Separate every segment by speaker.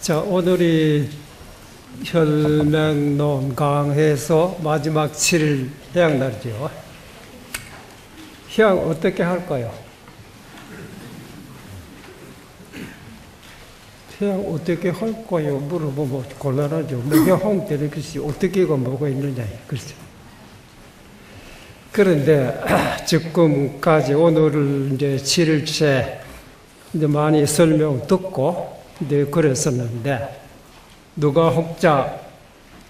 Speaker 1: 자, 오늘이 혈맹론 강해서 마지막 7일 해양날이죠. 해양 어떻게 할까요? 해양 어떻게 할까요? 물어보면 곤란하죠. 뭐 해양 때는 글쎄 어떻게가 뭐가 있느냐. 그렇죠. 그런데 지금까지 오늘을 이제 7일째 이제 많이 설명 듣고 이제 그랬었는데 누가 혹자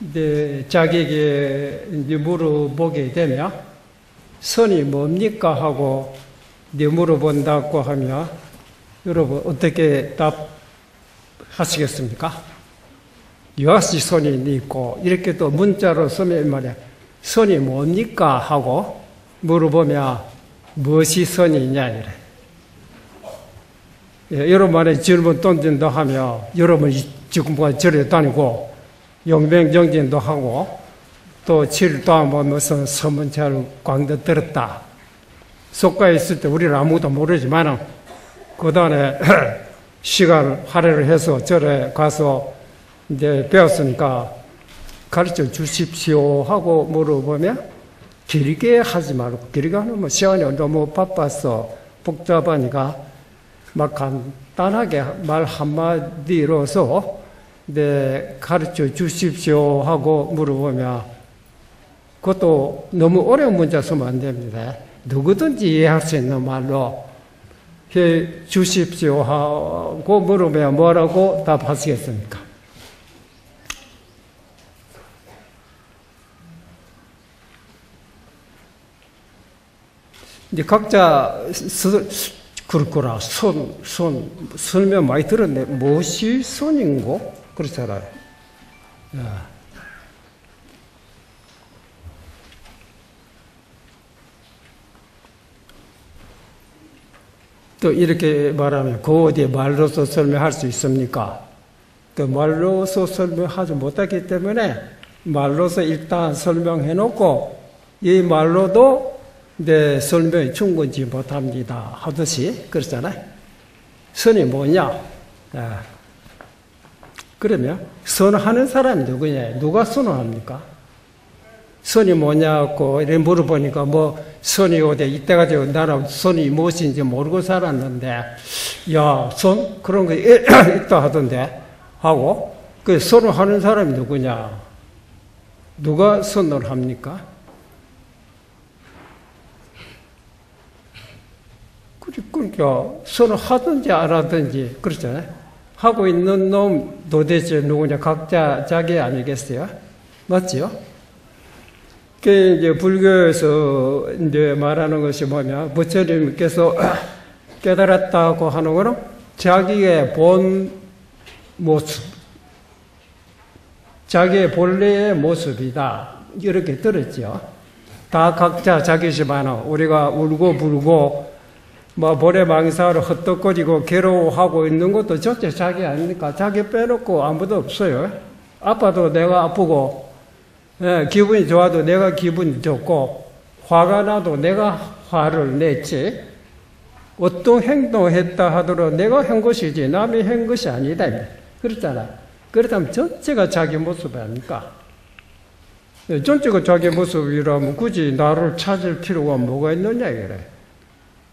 Speaker 1: 이제 자기에게 이제 물어보게 되면 선이 뭡니까 하고 이제 물어본다고 하면 여러분 어떻게 답하시겠습니까? 여하시 선이 있고 이렇게 또 문자로 쓰면 말이야 선이 뭡니까 하고 물어보면 무엇이 선이냐 이래. 예, 여러분만의 질문 던진다 하면 여러분 지금까지 절에 다니고 용병정진도 하고 또 7일도 한번 무슨 서문차를 광대 들었다. 속가에 있을 때 우리는 아무것도 모르지만 그 다음에 시간을 할애를 해서 절에 가서 이제 배웠으니까 가르쳐 주십시오 하고 물어보면 길게 하지 말고 길게 하면 뭐 시간이 너무 바빠서 복잡하니까 막 간단하게 말 한마디로서 네, 가르쳐 주십시오 하고 물어보면 그것도 너무 어려운 문자 쓰면 안 됩니다. 누구든지 이해할 수 있는 말로 해 주십시오 하고 물으면 뭐라고 답하시겠습니까? 이제 각자 그렇구나. 설명 많이 들었네. 무엇이 선인고? 그렇잖아요. 야. 또 이렇게 말하면 그 어디에 말로서 설명할 수 있습니까? 또 말로서 설명하지 못하기 때문에 말로서 일단 설명해 놓고 이 말로도 네, 설명이 충분치 못합니다. 하듯이, 그렇잖아요. 선이 뭐냐? 아, 그러면, 선하는 사람이 누구냐? 누가 선을 합니까? 선이 뭐냐고, 이렇게 물어보니까, 뭐, 선이 어디, 이때까지 나는 선이 무엇인지 모르고 살았는데, 야, 선? 그런 거 있다 하던데, 하고, 그 선을 하는 사람이 누구냐? 누가 선을 합니까? 그러니까 선을 하든지 안 하든지 그렇잖아요. 하고 있는 놈 도대체 누구냐? 각자 자기 아니겠어요? 맞지요? 그 이제 불교에서 이제 말하는 것이 뭐냐? 부처님께서 깨달았다고 하는 거는 자기의 본 모습, 자기의 본래의 모습이다. 이렇게 들었죠. 다 각자 자기지만 우리가 울고 불고 뭐 모래망사로 헛떡거리고 괴로워하고 있는 것도 전체 자기 아닙니까? 자기 빼놓고 아무도 없어요. 아파도 내가 아프고 예, 기분이 좋아도 내가 기분이 좋고 화가 나도 내가 화를 냈지 어떤 행동했다 하더라도 내가 한 것이지 남이 한 것이 아니다. 그렇잖아. 그렇다면 전체가 자기 모습 아닙니까? 예, 전체가 자기 모습이라면 굳이 나를 찾을 필요가 뭐가 있느냐 이래.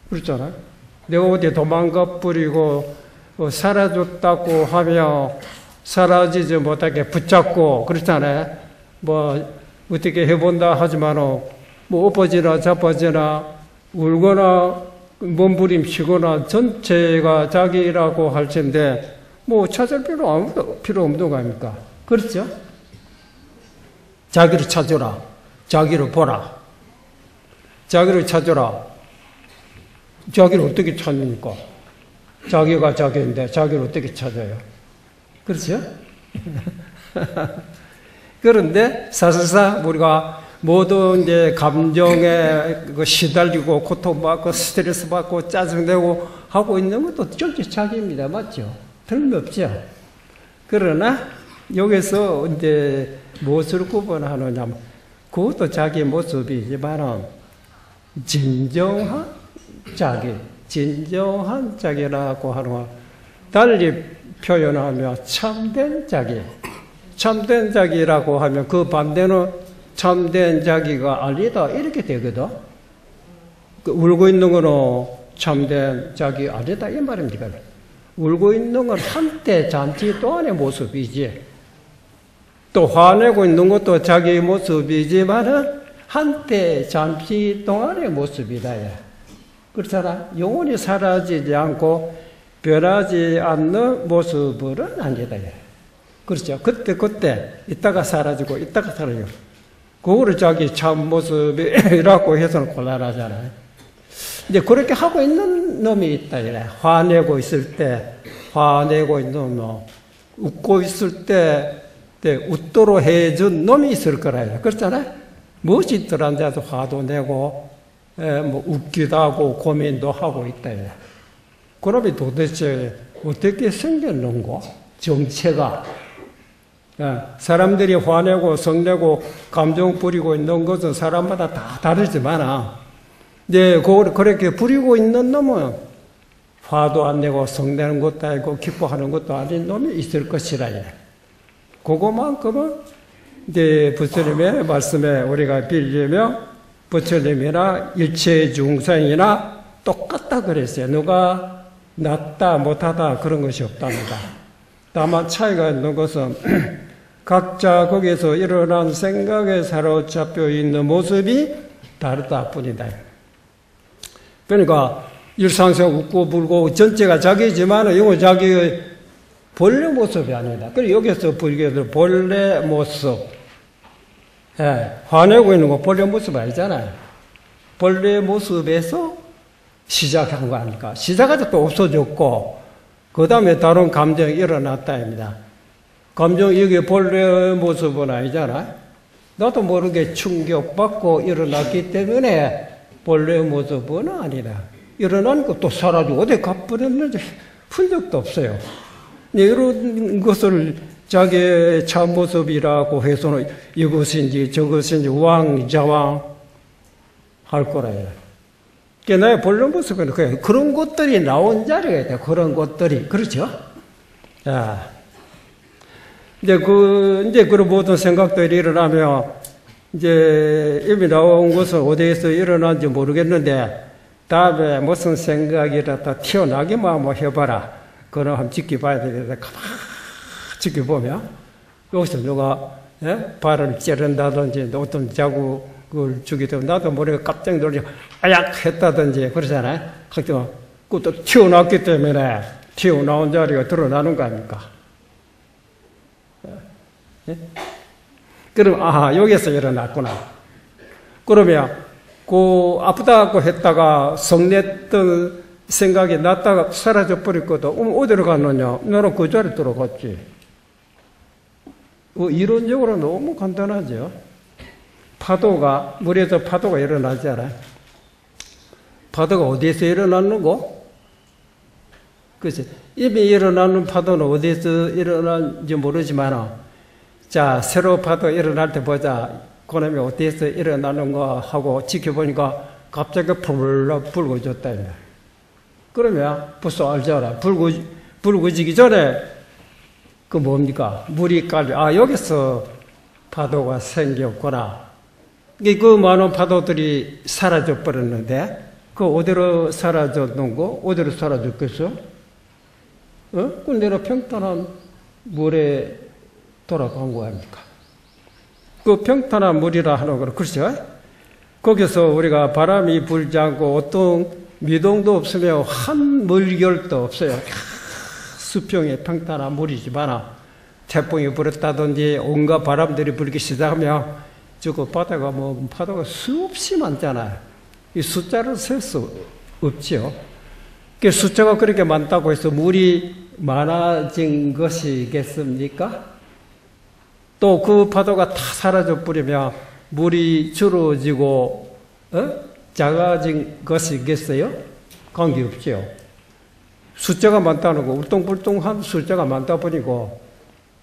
Speaker 1: 그렇잖아요. 내가 어디 도망가 뿌리고 사라졌다고 하며 사라지지 못하게 붙잡고 그렇잖아요. 뭐 어떻게 해본다 하지만 뭐 엎어지나 자빠지나 울거나 몸부림치거나 전체가 자기라고 할 텐데 뭐 찾을 필요 없는 거 아닙니까? 그렇죠? 자기를 찾아라. 자기를 보라. 자기를 찾아라. 자기를 어떻게 찾습니까? 자기가 자기인데 자기를 어떻게 찾아요? 그렇죠? 그런데 사실상 우리가 모든 이제 감정에 시달리고 고통받고 스트레스 받고 짜증내고 하고 있는 것도 전체 자기입니다. 맞죠? 틀림없죠? 그러나 여기서 이제 무엇을 구분하느냐면 그것도 자기 모습이지만 진정한 자기, 진정한 자기라고 하는 거 달리 표현하며 참된 자기. 참된 자기라고 하면 그 반대는 참된 자기가 아니다 이렇게 되거든. 울고 있는 거는 참된 자기 아니다 이 말입니다. 울고 있는 건 한때 잠시 동안의 모습이지. 또 화내고 있는 것도 자기의 모습이지만은 한때 잠시 동안의 모습이다. 그렇잖아. 영원히 사라지지 않고 변하지 않는 모습은 아니다. 그렇죠. 그때 이따가 사라지고 이따가 사라지고 그거를 자기 참 모습이라고 해서는 곤란하잖아요. 이제 그렇게 하고 있는 놈이 있다. 화내고 있을 때 화내고 있는 놈, 웃고 있을 때 웃도록 해준 놈이 있을 거라요. 그렇잖아요. 무엇이 있더라 앉아서 화도 내고 뭐 웃기도 하고 고민도 하고 있다. 그놈이 도대체 어떻게 생겼는고? 정체가 사람들이 화내고 성내고 감정 부리고 있는 것은 사람마다 다 다르지만 이제 그렇게 부리고 있는 놈은 화도 안 내고 성내는 것도 아니고 기뻐하는 것도 아닌 놈이 있을 것이라. 그거만큼은 이제 부처님의 말씀에 우리가 빌리며 부처님이나 일체 중생이나 똑같다 그랬어요. 누가 낫다 못하다 그런 것이 없답니다. 다만 차이가 있는 것은 각자 거기에서 일어난 생각에 사로잡혀 있는 모습이 다르다 뿐이다. 그러니까 일상생 웃고 불고 전체가 자기지만 이건 자기의 본래 모습이 아니다. 그리고 여기서 불교들 본래 모습, 화내고 있는 거 본래 모습 아니잖아요. 본래 모습에서 시작한 거 아닙니까? 시작하자 또 없어졌고, 그 다음에 다른 감정이 일어났다입니다. 감정, 이게 본래 모습은 아니잖아요. 나도 모르게 충격받고 일어났기 때문에 본래 모습은 아니다. 일어난 것도 사라지고 어디 가버렸는지 흔적도 없어요. 이런 것을 자기의 참 모습이라고 해서는 이것인지 저것인지 왕자왕 할 거라요. 그러니까 나의 본래 모습은 그런 것들이 나온 자리가 있다. 그런 것들이. 그렇죠? 자. 이제 그런 모든 생각들이 일어나면, 이제 이미 나온 것은 어디에서 일어난지 모르겠는데, 다음에 무슨 생각이라도 튀어나기만 한번 해봐라. 그럼 한번 지켜봐야 되겠다. 가만히 지켜보면, 여기서 누가, 발을 찌른다든지, 어떤 자국을 주게 되면, 나도 모르게 깜짝 놀라서, 아약! 했다든지, 그러잖아요. 그것도 튀어나왔기 때문에, 튀어나온 자리가 드러나는 거 아닙니까? 그럼, 여기서 일어났구나. 그러면, 아프다고 했다가 성냈던 생각이 났다가 사라져버렸거든. 어디로 갔느냐? 나는 그 자리에 들어갔지. 이론적으로 너무 간단하죠. 물에서 파도가 일어나잖아요. 파도가 어디에서 일어났는고? 그치. 이미 일어나는 파도는 어디에서 일어난지 모르지만, 자, 새로 파도 일어날 때 보자. 그놈이 어디에서 일어나는가 하고 지켜보니까 갑자기 붉어졌다. 그러면 벌써 알잖아. 붉어지기 전에 그 뭡니까? 물이 여기서 파도가 생겼구나. 그 많은 파도들이 사라져 버렸는데, 그 어디로 사라졌는고? 어디로 사라졌겠어? 그 내가 평탄한 물에 돌아간 거 아닙니까? 그 평탄한 물이라 하는 거는, 그렇죠? 거기서 우리가 바람이 불지 않고 어떤 미동도 없으며 한 물결도 없어요. 수평의 평탄한 물이지만, 태풍이 불었다든지 온갖 바람들이 불기 시작하면, 파도가 수없이 많잖아요. 이 숫자를 셀 수 없지요. 그 숫자가 그렇게 많다고 해서 물이 많아진 것이겠습니까? 또 그 파도가 다 사라져 버리면 물이 줄어지고 작아진 것이겠어요? 관계없죠. 숫자가 많다는 거, 울퉁불퉁한 숫자가 많다 보니고,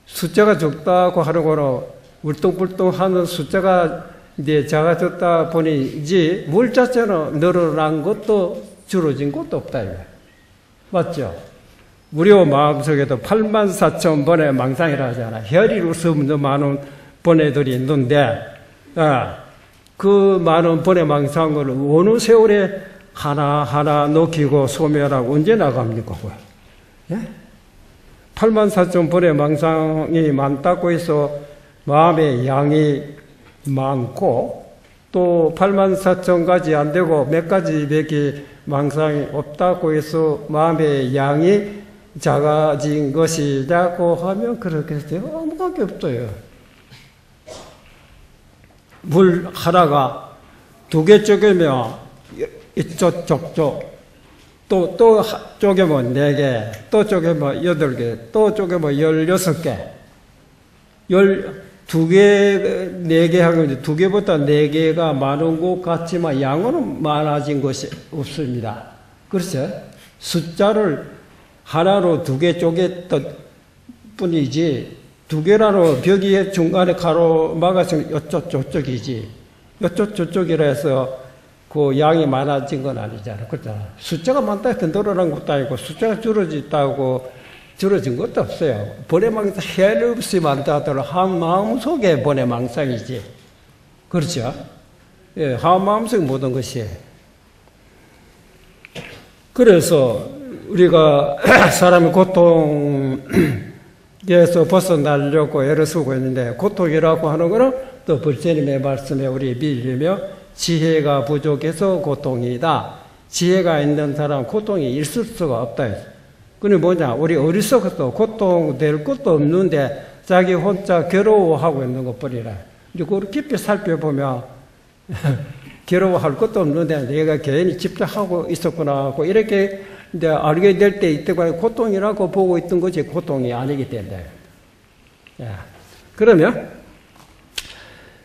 Speaker 1: 숫자가 적다고 하는 거는 울퉁불퉁한 숫자가 이제 작아졌다 보니지 물 자체는 늘어난 것도 줄어진 것도 없다. 맞죠? 우리 마음속에도 84,000번의 망상이라 하잖아. 헤아릴 수 없는 많은 번뇌들이 있는데, 그 많은 번뇌 망상을 어느 세월에 하나하나 녹이고 소멸하고 언제 나갑니까? 예? 84,000번의 망상이 많다고 해서 마음의 양이 많고, 또 84,000가지 안 되고 몇 가지 몇개 망상이 없다고 해서 마음의 양이 작아진 것이라고 하면 그렇게 해요. 아무 관계 없어요. 물 하나가 2개 쪼개면 이쪽 저쪽 또 쪼개면 4개, 또 쪼개면 8개, 또 쪼개면 16개. 2개, 4개 하면 2개보다 4개가 많은 것 같지만 양은 많아진 것이 없습니다. 그렇죠? 숫자를 하나로 2개 쪼갰던 뿐이지, 2개라로 벽이 중간에 가로막았으면 저쪽이지. 저쪽이라 해서 그 양이 많아진 건 아니잖아. 그렇잖아. 숫자가 많다 해서 늘어난 것도 아니고, 숫자가 줄어졌다고 줄어진 것도 없어요. 번뇌망상 해를 없이 많다 하더라도 한 마음속에 번뇌망상이지. 그렇죠? 예, 한 마음속에 모든 것이. 그래서 우리가 사람의 고통에서 벗어나려고 애를 쓰고 있는데, 고통이라고 하는 것은 또 불제님의 말씀에 우리 밀리며 지혜가 부족해서 고통이다. 지혜가 있는 사람은 고통이 있을 수가 없다. 그게 뭐냐? 우리 어리석어도 고통될 것도 없는데 자기 혼자 괴로워하고 있는 것뿐이라. 이제 그걸 깊이 살펴보면 괴로워할 것도 없는데 내가 괜히 집착하고 있었구나 하고 이렇게 이제 알게 될 때 이때까지 고통이라고 보고 있던 것이 고통이 아니기 때문에. 그러면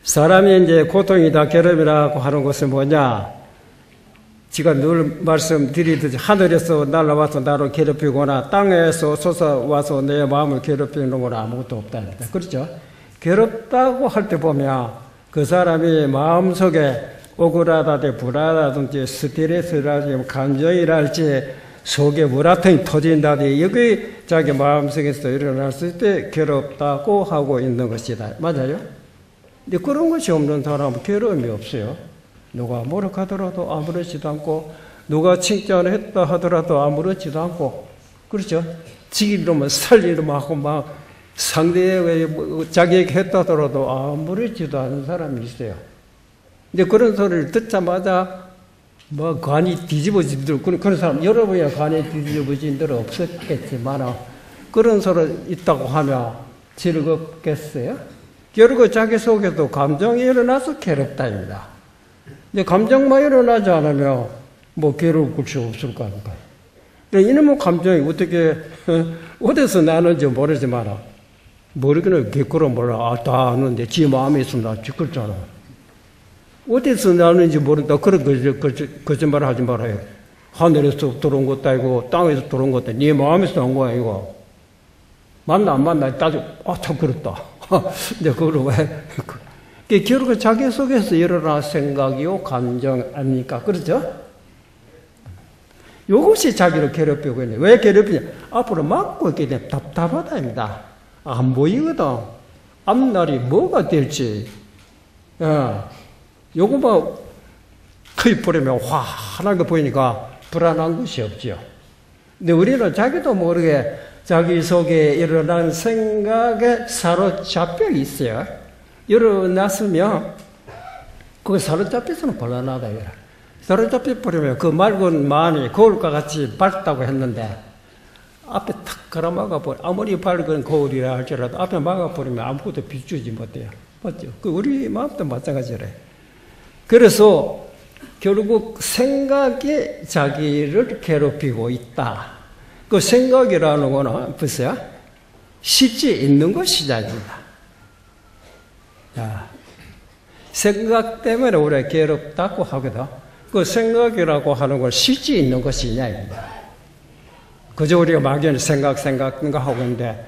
Speaker 1: 사람이 이제 고통이다, 괴롭이라고 하는 것은 뭐냐? 제가 늘 말씀드리듯이 하늘에서 날아와서 나를 괴롭히거나 땅에서 솟아와서 내 마음을 괴롭히는 건 아무것도 없다니까. 그렇죠? 괴롭다고 할 때 보면 그 사람이 마음속에 억울하다든지 불안하다든지 스트레스라든지 감정이랄지 속에 물아통이 터진다든지 여기 자기 마음속에서 일어났을 때 괴롭다고 하고 있는 것이다. 맞아요? 근데 그런 것이 없는 사람은 괴로움이 없어요. 누가 모욕하더라도 아무렇지도 않고, 누가 칭찬했다 하더라도 아무렇지도 않고, 그렇죠? 지 이름은 살 이름하고 막 상대에 자기에게 했다 하더라도 아무렇지도 않은 사람이 있어요. 근데 그런 소리를 듣자마자 뭐 관이 뒤집어진 들, 그런 사람, 여러분이야 관이 뒤집어진 들 없었겠지만, 그런 소리 있다고 하면 즐겁겠어요? 결국 자기 속에도 감정이 일어나서 괴롭다입니다. 근데 감정만 일어나지 않으면 뭐 괴로울 것이 없을 거 아닙니까? 이놈의 감정이 어떻게 어디서 나는지 모르지만 모르기는 개꾸로 몰라. 다 아는데 지 마음에 있으면 나 죽겠잖아. 어디서 나는지 모른다. 그런 거짓말 하지 말아요. 하늘에서 들어온 것도 아니고 땅에서 들어온 것도 아니고 네 마음에서 나온 거야 이거. 만나 안 만나 따져. 참 그렇다. 근데 그걸 왜? 결국 자기 속에서 일어난 생각이요, 감정 아닙니까? 그렇죠? 이것이 자기를 괴롭히고 있네. 왜 괴롭히냐? 앞으로 막고 있기 때문에 답답하다입니다. 안 보이거든. 앞날이 뭐가 될지. 요거만 거의 보려면 환하게 보이니까 불안한 것이 없지요. 근데 우리는 자기도 모르게 자기 속에 일어난 생각에 사로잡혀 있어요. 일어났으면 그게 사로잡혀서는 곤란하다. 사로잡혀 버리면 그 맑은 마음이 거울과 같이 밝다고 했는데 앞에 탁 걸어막아버려. 아무리 밝은 거울이라 할지라도 앞에 막아버리면 아무것도 비추지 못해요. 맞죠? 그 우리 마음도 마찬가지래. 그래서 결국 생각이 자기를 괴롭히고 있다. 그 생각이라는 거는 보세요. 실제 있는 것이 아닙니다. 생각 때문에 우리가 괴롭다고 하거든. 그 생각이라고 하는 건 실제 있는 것이냐 입니다. 그저 우리가 막연히 생각 하고 있는데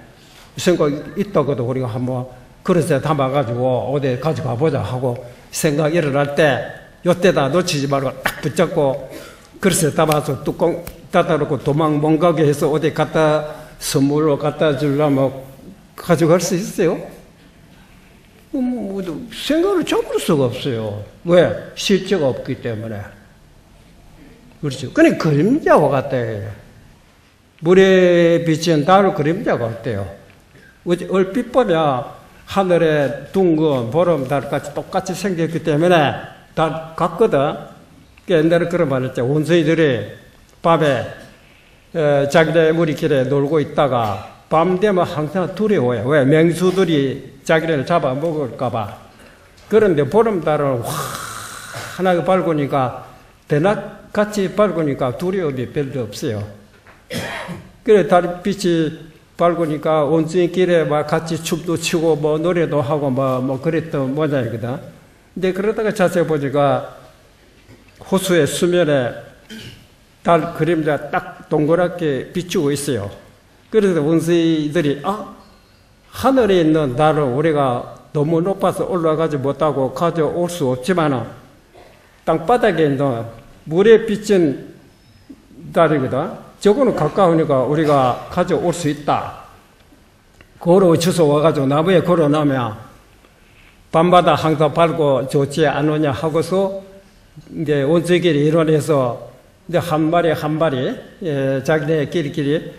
Speaker 1: 생각이 있다고도 우리가 한번 그릇에 담아가지고 어디 가져가 보자 하고 생각이 일어날 때 이때다 놓치지 말고 딱 붙잡고 그래서 담아서 뚜껑 닫아놓고 도망 못 가게 해서 어디 갖다 선물로 갖다 주려면 가져갈 수 있어요? 생각을 접을 수가 없어요. 왜? 실제가 없기 때문에. 그렇죠. 그냥 그림자와 같아요. 물에 비친 달 그림자가 어때요? 얼핏 보면 하늘에 둥근 보름 달같이 똑같이 생겼기 때문에 다 같거든. 옛날에 그런 말 했죠. 원숭이들이 밤에 자기네 우리끼리 놀고 있다가 밤 되면 항상 두려워요. 왜? 맹수들이 자기를 잡아먹을까봐. 그런데 보름달을 환하게 밝으니까, 대낮같이 밝으니까 두려움이 별로 없어요. 그래, 달빛이 밝으니까 원숭이끼리 막 같이 춤도 추고 뭐 노래도 하고 뭐 그랬던 모양이거든. 근데 그러다가 자세히 보니까 호수의 수면에 달 그림자 딱 동그랗게 비추고 있어요. 그래서 원숭이들이 하늘에 있는 달을 우리가 너무 높아서 올라가지 못하고 가져올 수 없지만 땅바닥에 있는 물에 비친 달이거든. 저거는 가까우니까 우리가 가져올 수 있다. 걸어 주워 와가지고 나무에 걸어놓으면 밤마다 항상 밝고 좋지 않으냐 하고서 이제 원숭이끼리 일원해서 이제 한 마리 자기네끼리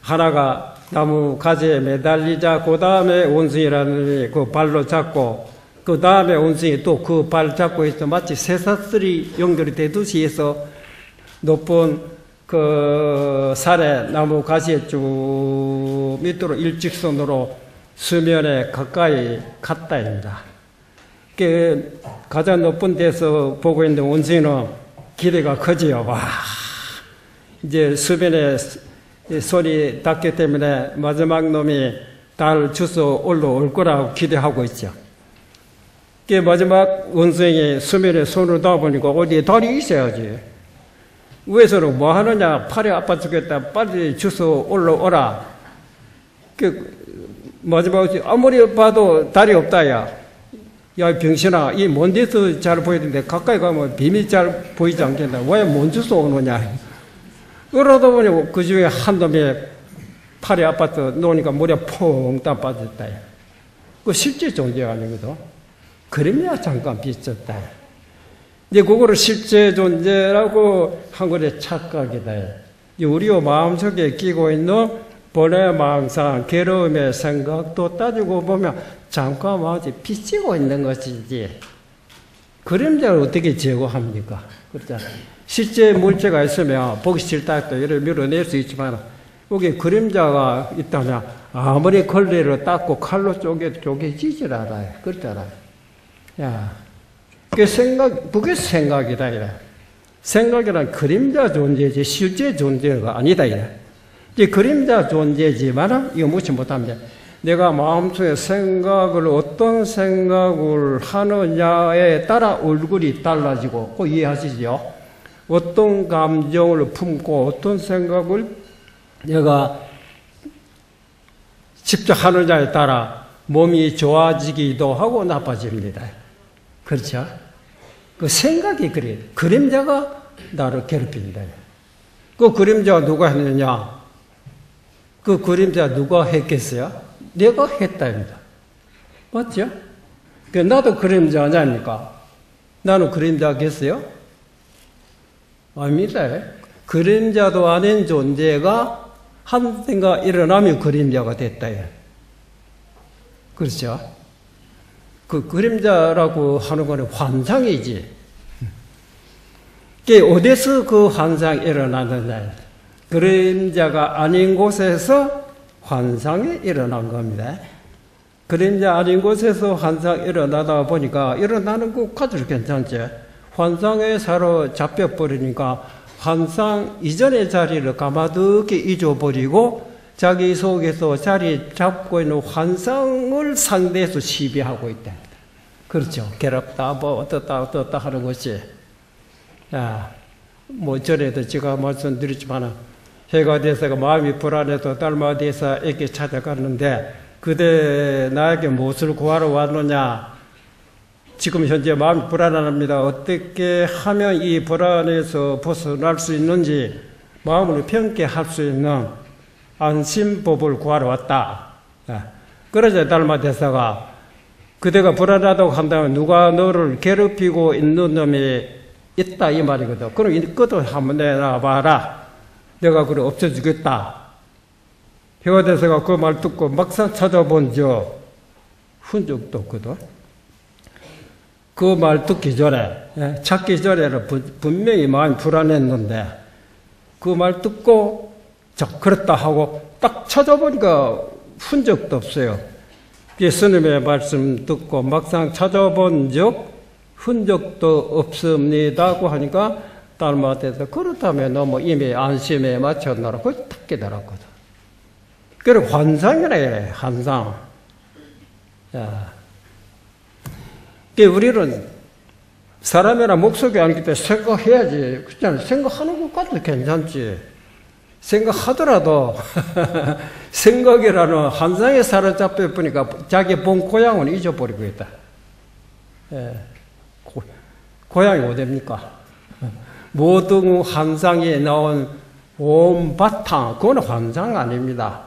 Speaker 1: 하나가 나무 가지에 매달리자. 그 다음에 원숭이라는 그 발로 잡고, 그 다음에 원숭이 또 그 발 잡고 있어. 마치 쇠사슬이 연결이 되듯이 해서 높은 그 산에 나무 가지에 쭉 밑으로 일직선으로 수면에 가까이 갔다입니다. 그 가장 높은 데서 보고 있는 원숭이는 기대가 크지요. 와, 이제 수면에 손이 닿기 때문에 마지막 놈이 달 주워 올라올 거라고 기대하고 있죠. 그 마지막 원숭이 수면에 손을 닿아보니까 어디에 달이 있어야지. 위에서는 뭐 하느냐, 팔이 아파 죽겠다, 빨리 주워 올라오라. 그 마지막 아무리 봐도 달이 없다. 야 병신아, 이 먼 데서 잘 보이는데 가까이 가면 비밀 잘 보이지 않겠나? 왜 먼 주워 오느냐? 그러다 보니 그 중에 한 놈이 팔이 아파서 놓으니까 물에 퐁 빠졌다. 그 실제 존재가 아니거든. 그림이야 잠깐 비쳤다. 이제 그거를 실제 존재라고 한 거에 착각이다. 우리 마음속에 끼고 있는 본래 망상, 괴로움의 생각도 따지고 보면 잠깐 마치 비치고 있는 것이지. 그림자를 어떻게 제거합니까? 그렇잖아요. 실제 물체가 있으면 보기 싫다 해도 이를 밀어낼 수 있지만 여기 그림자가 있다면 아무리 걸레를 닦고 칼로 쪼개지질 않아요. 그렇잖아요. 야, 그게 생각이다. 이래. 생각이란 그림자 존재지 실제 존재가 아니다. 이래. 이제 그림자 존재지만 이거 무시 못합니다. 내가 마음속에 생각을 어떤 생각을 하느냐에 따라 얼굴이 달라지고 그거 이해하시죠? 어떤 감정을 품고 어떤 생각을 내가 직접 하느냐에 따라 몸이 좋아지기도 하고 나빠집니다. 그렇죠? 그 생각이 그래요. 그림자가 나를 괴롭힙니다. 그 그림자가 누가 했느냐? 그 그림자 누가 했겠어요? 내가 했다입니다. 맞죠? 나도 그림자 아닙니까? 나는 그림자겠어요? 아닙니다. 그림자도 아닌 존재가 한때가 일어나면 그림자가 됐다. 그렇죠? 그 그림자라고 하는 거는 환상이지. 어디서 그 환상이 일어나느냐. 그림자가 아닌 곳에서 환상이 일어난 겁니다. 그림자 아닌 곳에서 환상이 일어나다 보니까 일어나는 것까지 괜찮죠. 환상에 사로잡혀버리니까 환상 이전의 자리를 가마득히 잊어버리고 자기 속에서 자리 잡고 있는 환상을 상대해서 시비하고 있다. 그렇죠. 괴롭다, 뭐 어떻다 하는 것이. 야, 뭐 전에도 제가 말씀드렸지만 해가 돼서 마음이 불안해서 딸마 돼서 애기 찾아갔는데 그대 나에게 무엇을 구하러 왔느냐? 지금 현재 마음이 불안합니다. 어떻게 하면 이 불안에서 벗어날 수 있는지 마음을 평게 할 수 있는 안심법을 구하러 왔다. 그러자 달마 대사가 그대가 불안하다고 한다면 누가 너를 괴롭히고 있는 놈이 있다 이 말이거든. 그럼 이것도 한번 내놔봐라. 내가 그래 없애주겠다. 회화 대사가 그 말 듣고 막상 찾아본 적 흔적도 없거든. 그 말 듣기 전에, 찾기 전에는 분명히 마음이 불안했는데, 그 말 듣고, 자, 그렇다 하고 딱 찾아보니까 흔적도 없어요. 예수님의 말씀 듣고 막상 찾아본 적, 흔적도 없습니다고 하니까, 딸마한테서 그렇다면 너무 이미 안심에 맞췄나라. 그걸 딱 깨달았거든. 그래, 환상이라 그래, 환상. 야. 우리는 사람이나 목소리 아니기 때문에 생각해야지. 그렇잖아. 생각하는 것까지도 괜찮지. 생각하더라도 생각이라는 환상에 사로잡혀 보니까 자기 본 고향은 잊어버리고 있다. 예. 고향이 어딥니까? 모든 환상에 나온 온 바탕, 그건 환상 아닙니다.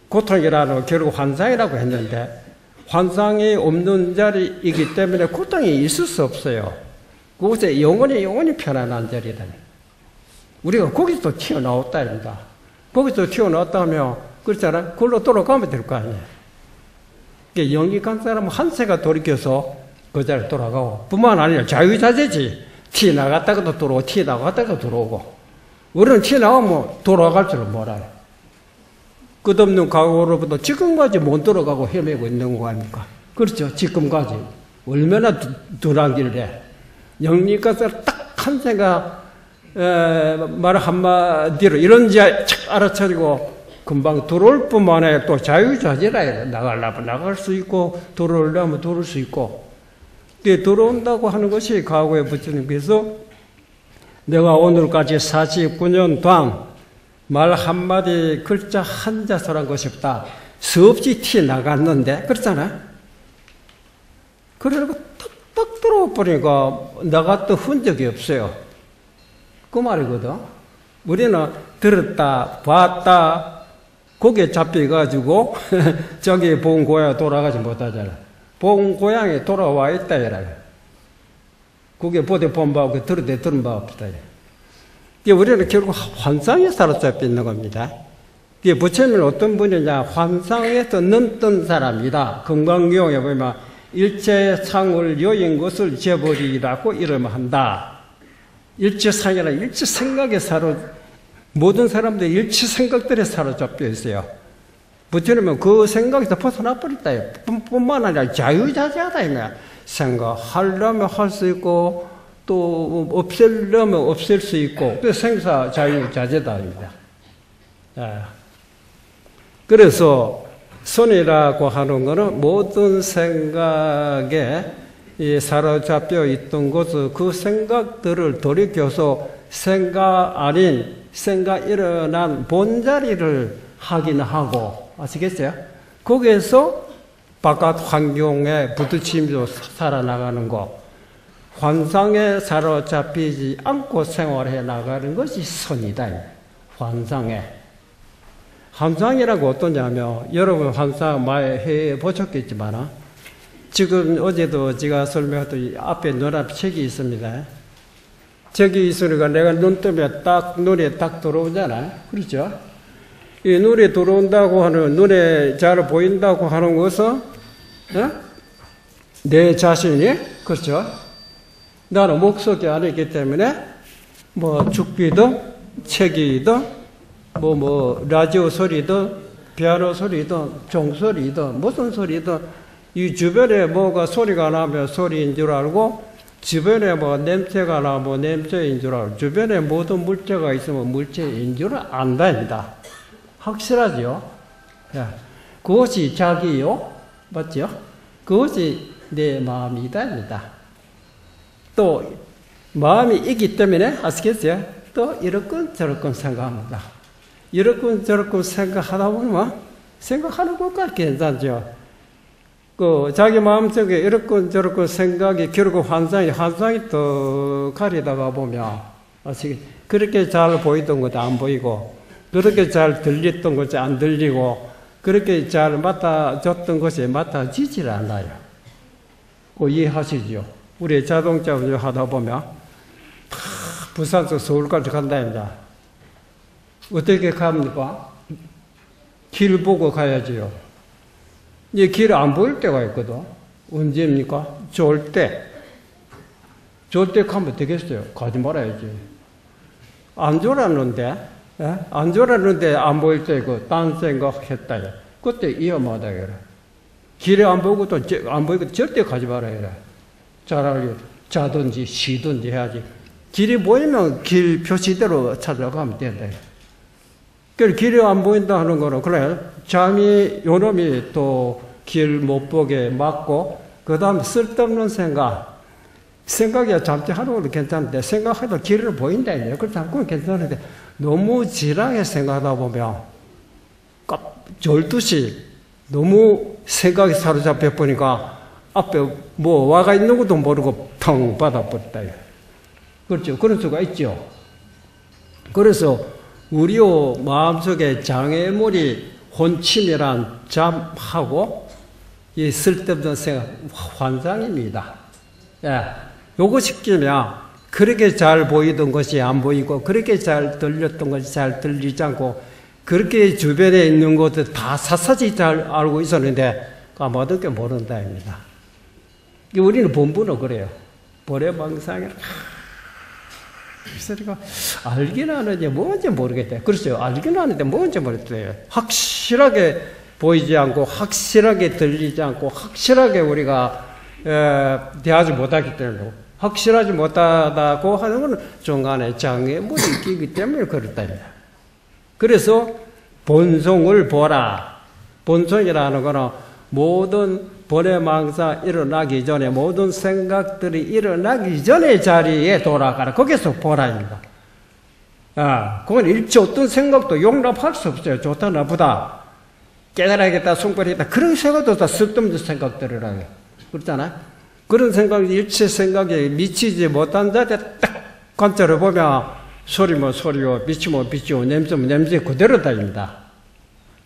Speaker 1: 고통이라는 결국 환상이라고 했는데 환상이 없는 자리이기 때문에 고통이 있을 수 없어요. 그곳에 영원히 편안한 자리라니. 우리가 거기서 튀어나왔다 입니다. 거기서 튀어나왔다 하면 그렇잖아. 그걸로 돌아가면 될 거 아니에요. 영이 간 사람은 한세가 돌이켜서 그 자리에 돌아가고 뿐만 아니라 자유자재지. 튀어나갔다가도 들어오고 튀어나갔다가 들어오고. 우리는 튀어나오면 돌아갈 줄을 몰라요. 끝없는 과거로부터 지금까지 못 돌아가고 헤매고 있는 거 아닙니까? 그렇죠. 지금까지. 얼마나 둔한 길에. 영리가서 딱 한 생각, 말 한마디로 이런지 알아차리고 금방 들어올 뿐만 아니라 또 자유자재라 해야 돼. 나가려면 나갈 수 있고, 들어오려면 들어올 수 있고. 들어온다고 하는 것이 과거에 부처님께서 내가 오늘까지 49년 동안 말 한마디 글자 한자서란 것이 없다. 수없이 튀어나갔는데 그렇잖아. 그러고 딱 들어오니까 나갔던 흔적이 없어요. 그 말이거든. 우리는 들었다 봤다 거기에 잡혀가지고 저기 본 고향에 돌아가지 못하잖아. 본 고향에 돌아와 있다 이라. 그게 보대 본 바 없고 들었대 들은 바 없다. 우리는 결국 환상에 사로잡혀 있는 겁니다. 부처님은 어떤 분이냐? 환상에서 넘던 사람이다. 금강경에 보면 일체상을 여인 것을 재버리라고 이름한다. 일체상이라 일체생각에 모든 사람들이 일체생각들에 사로잡혀 있어요. 부처님은 그 생각에서 벗어나 버렸다. 뿐만 아니라 자유자재하다. 생각하려면 할 수 있고 또 없애려면 없앨 수 있고 생사 자유자재다입니다. 그래서 선이라고 하는 것은 모든 생각에 사로잡혀 있던 것을 그 생각들을 돌이켜서 생각 아닌 생각 일어난 본자리를 확인하고 아시겠어요? 거기에서 바깥 환경에 부딪히면서 살아나가는 것, 환상에 사로잡히지 않고 생활해 나가는 것이 선이다. 환상에. 환상이라고 어떠냐면 여러분 환상 많이 해보셨겠지만 지금 어제도 제가 설명했던 앞에 눈앞 책이 있습니다. 책이 있으니까 내가 눈 뜨면 딱 눈에 딱 들어오잖아요. 그렇죠? 이 눈에 들어온다고 하는 눈에 잘 보인다고 하는 것은 내 자신이 그렇죠? 나는 목소리 아니기 때문에 뭐 죽비든 책이든 라디오 소리든 피아노 소리든 종소리든 무슨 소리든 이 주변에 뭐가 소리가 나면 소리인 줄 알고 주변에 뭐 냄새가 나면 냄새인 줄 알고 주변에 모든 물체가 있으면 물체인 줄 안답니다. 확실하죠? 그것이 자기요? 맞죠? 그것이 내 마음이다입니다. 또 마음이 있기 때문에 아시겠어요? 또 이렇건 저렇건 생각합니다. 이렇건 저렇건 생각하다 보면 생각하는 것까지 괜찮죠. 자기 마음속에 이렇건 저렇건 생각이, 결국 환상이 더 가리다가 보면, 그렇게 잘 보이던 것도 안 보이고, 그렇게 잘 들렸던 것이 안 들리고, 그렇게 잘 맡아줬던 것이 맡아지질 않아요. 이해하시죠? 우리 자동차 운전하다 보면, 부산에서 서울까지 간다입니다. 어떻게 갑니까? 길 보고 가야지요. 이 길 안 보일 때가 있거든. 언제입니까? 좋을 때. 좋을 때 가면 되겠어요. 가지 말아야지. 안 좋았는데, 안 좋았는데 안 보일 때 딴 생각했다. 그때 위험하다. 길에 안 보고 또 안 보이고 절대 가지 말아야. 차라리 자든지 쉬든지 해야지. 길이 보이면 길 표시대로 찾아가면 된다. 길이 안 보인다 하는 거는, 그래, 잠이, 요놈이 또 길 못 보게 막고, 그 다음에 쓸데없는 생각이야 잠시 하는 것도 괜찮은데, 생각해도 길을 보인다. 그렇다면 그건 괜찮은데, 너무 지나게 생각하다 보면, 절두시 너무 생각이 사로잡혀 보니까, 앞에 뭐 와가 있는 것도 모르고 텅 받아버렸다. 그렇죠. 그런 수가 있죠. 그래서 우리 마음속에 장애물이 혼침이란 잠하고 이 쓸데없는 생각, 환상입니다. 예, 요거 시키면 그렇게 잘 보이던 것이 안 보이고, 그렇게 잘 들렸던 것이 잘 들리지 않고, 그렇게 주변에 있는 것도 다 샅샅이 잘 알고 있었는데 까마득히 모른다입니다. 우리는 본부는 그래요. 보레망상이라. 그래서 알긴 하는지 뭔지 모르겠대. 그렇죠. 알긴 하는데 뭔지 모르겠대요. 확실하게 보이지 않고, 확실하게 들리지 않고, 확실하게 우리가 대하지 못하기 때문에, 확실하지 못하다고 하는 것은 중간에 장애물이 있기 때문에 그렇다. 그래서 본성을 보라. 본성이라는 것은 모든 보레망상 일어나기 전에, 모든 생각들이 일어나기 전에 자리에 돌아가라. 거기서 보라입니다. 그건 일체 어떤 생각도 용납할 수 없어요. 좋다, 나쁘다. 깨달아야겠다, 송별하겠다. 그런 생각도 다 쓸데없는 생각들이라요. 그렇잖아요? 그런 생각이, 일체 생각에 미치지 못한 자리에 딱 관찰해 보면, 소리면 소리요, 빛이면 빛이요, 냄새면 냄새 그대로다입니다.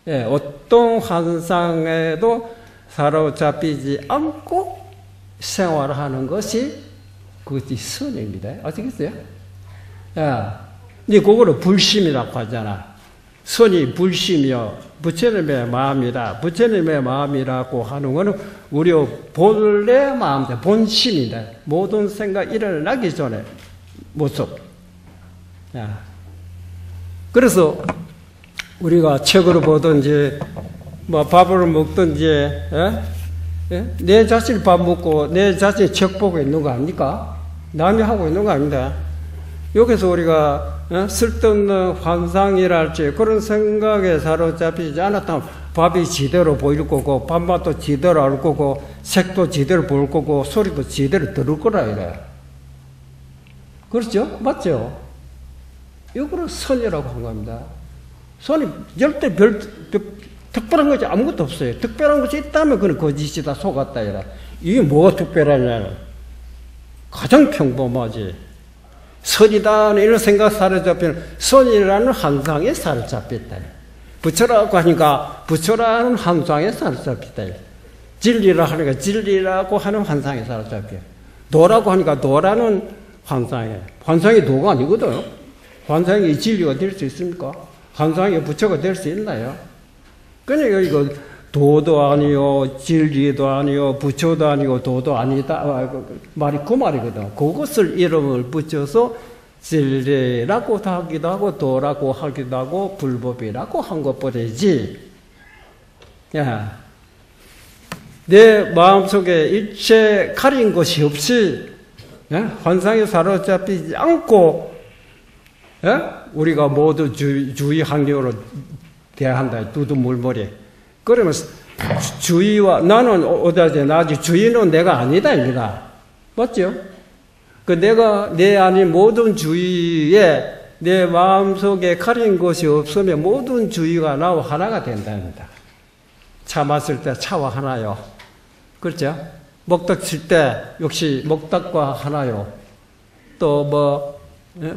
Speaker 1: 예, 어떤 환상에도 사로잡히지 않고 생활하는 것이 그것이 선입니다. 아시겠어요? 예, 그거를 불심이라고 하잖아. 선이 불심이요, 부처님의 마음이다. 부처님의 마음이라고 하는 것은 우리 본래 마음이다. 본심이다. 모든 생각 일어나기 전에 모습. 예. 그래서 우리가 책으로 보든지 뭐 밥을 먹든지, 내 자신이 밥 먹고 내 자신이 책 보고 있는 거 아닙니까? 남이 하고 있는 거 아닙니다. 여기서 우리가 쓸데없는 환상이랄지 그런 생각에 사로잡히지 않았다면 밥이 지대로 보일 거고, 밥맛도 지대로 알 거고, 색도 지대로 볼 거고, 소리도 지대로 들을 거라 이래. 그렇죠? 맞죠? 이거를 선이라고 한 겁니다. 선이 절대 특별한 것이 아무것도 없어요. 특별한 것이 있다면 그건 거짓이다, 속았다 이래. 이게 뭐가 특별하냐는 가장 평범하지. 선이다 이런 생각 사로잡히는, 선이라는 환상에 사로잡혔다. 부처라고 하니까 부처라는 환상에 사로잡혔다. 진리라 하니까 진리라고 하는 환상에 사로잡혀. 도라고 하니까 도라는 환상에. 환상이 도가 아니거든. 환상이 진리가 될 수 있습니까? 환상이 부처가 될 수 있나요? 그러니까 이거 도도 아니요, 진리도 아니요, 부처도 아니고 도도 아니다. 말이 그 말이거든. 그것을 이름을 붙여서 진리라고 하기도 하고, 도라고 하기도 하고, 불법이라고 한 것뿐이지. 야, 내 마음속에 일체 가린 것이 없이, 환상에 사로잡히지 않고, 우리가 모두 주의 환경으로 대한다. 두두물머리. 그러면 주의와, 나는 어디지? 나지. 주의는 내가 아니다, 입니다. 맞죠? 내 아닌 모든 주의에 내 마음속에 가린 것이 없으면 모든 주의가 나와 하나가 된답니다. 차 마실 때 차와 하나요. 그렇죠? 먹떡 칠 때 역시 먹떡과 하나요. 또 뭐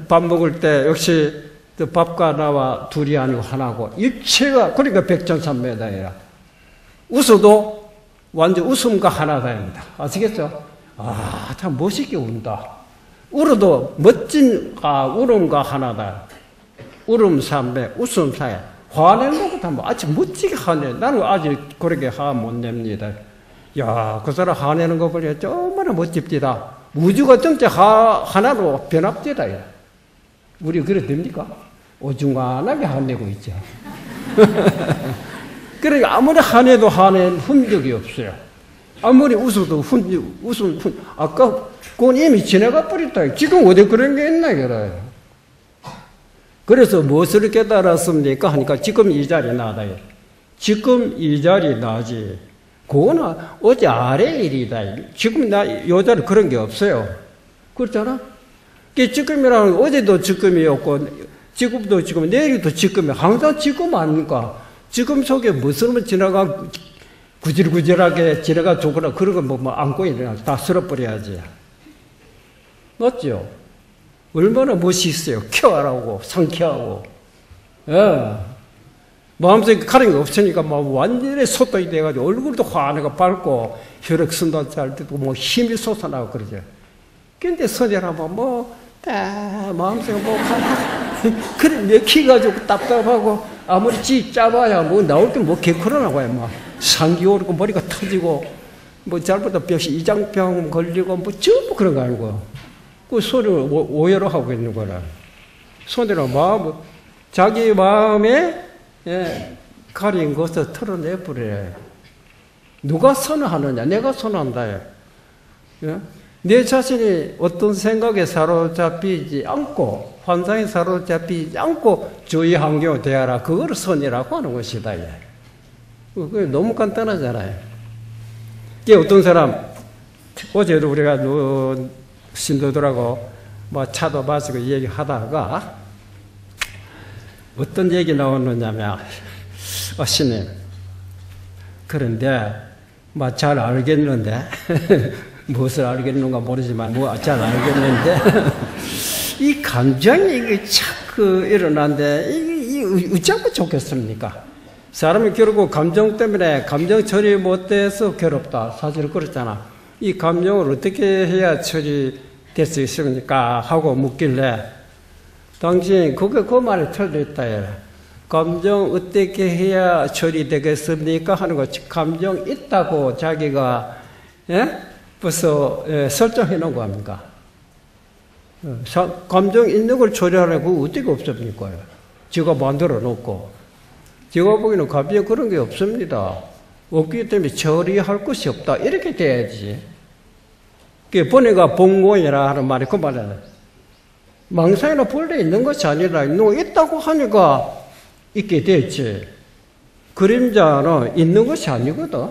Speaker 1: 밥 먹을 때 역시 밥과 나와 둘이 아니고 하나고 일체가 그러니까 백전산매다이라. 웃어도 완전 웃음과 하나다입니다. 아시겠죠? 아, 참 멋있게 운다. 울어도 멋진 울음과 하나다. 울음 삼배, 웃음 사이. 화내는 것도 뭐 아주 멋지게 화내. 나는 아직 그렇게 화 못 냅니다. 야, 그 사람 화내는 거 보니 정말 멋집디다. 우주가 전체 하나로 변합디다. 우리 그래 됩니까? 오중간하게 화내고 있죠. 그러니까 아무리 화내도 화낸 흔적이 없어요. 아무리 웃어도 아까 그건 이미 지나가 버렸다. 지금 어디 그런 게 있나, 그래요. 그래서 무엇을 깨달았습니까? 하니까 지금 이 자리 나다. 지금 이 자리 나지. 그거는 어제 아래 일이다. 지금 요 자리 그런 게 없어요. 그렇잖아? 지금이라는 건 어제도 지금이었고, 지금도 지금, 내일도 지금이 항상 지금 아닙니까? 지금 속에 무슨 지나가, 구질구질하게 지나가 죽거나 그런 거 뭐 안고 일어나 다 쓸어버려야지. 맞죠? 얼마나 멋있어요. 쾌활하고, 상쾌하고. 예. 마음속에 가는 게 없으니까 막 완전히 소떡이 돼가지고 얼굴도 환하고 밝고 혈액순환 잘 되고 뭐 힘이 솟아나고 그러죠. 근데 선열하면 마음속에 그래, 맥혀가지고 답답하고 아무리 지 짜봐야 뭐 나올 때 뭐 개코로나고요. 막 상기 오르고 머리가 터지고 뭐 잘못하면 벽이 이장병 걸리고 뭐 전부 그런 거 아니고 그 소리를 오해로 하고 있는 거라. 손으로 자기 마음에 가린 것을 털어내버려. 누가 선호하느냐? 내가 선호한다. 예? 내 자신이 어떤 생각에 사로잡히지 않고, 환상에 사로잡히지 않고, 주위 환경을 대하라. 그걸 선이라고 하는 것이다. 그게 너무 간단하잖아요. 어떤 사람, 어제도 우리가 신도들하고 뭐 차도 마시고 얘기하다가, 어떤 얘기 나오느냐면, 스님, 그런데, 잘 알겠는데, 무엇을 알겠는가 모르지만, 잘 알겠는데, 이 감정이 이게 자꾸 일어나는데, 이게 어쩌면 좋겠습니까? 사람이 결국 감정 때문에 감정 처리 못해서 괴롭다. 사실 그렇잖아. 이 감정을 어떻게 해야 처리될 수 있습니까? 하고 묻길래, 당신, 그 말이 틀렸다. 감정 어떻게 해야 처리되겠습니까? 하는 거, 감정 있다고 자기가, 벌써, 설정해 놓은 거 아닙니까? 감정 있는 걸 처리하려고 어떻게 없습니까? 제가 만들어 놓고. 제가 보기에는 감정에 그런 게 없습니다. 없기 때문에 처리할 것이 없다. 이렇게 돼야지. 그게 번뇌가 본공이라 하는 말이 그 말이야. 망상이나 본래 있는 것이 아니라 있다고 하니까 있게 됐지. 그림자는 있는 것이 아니거든.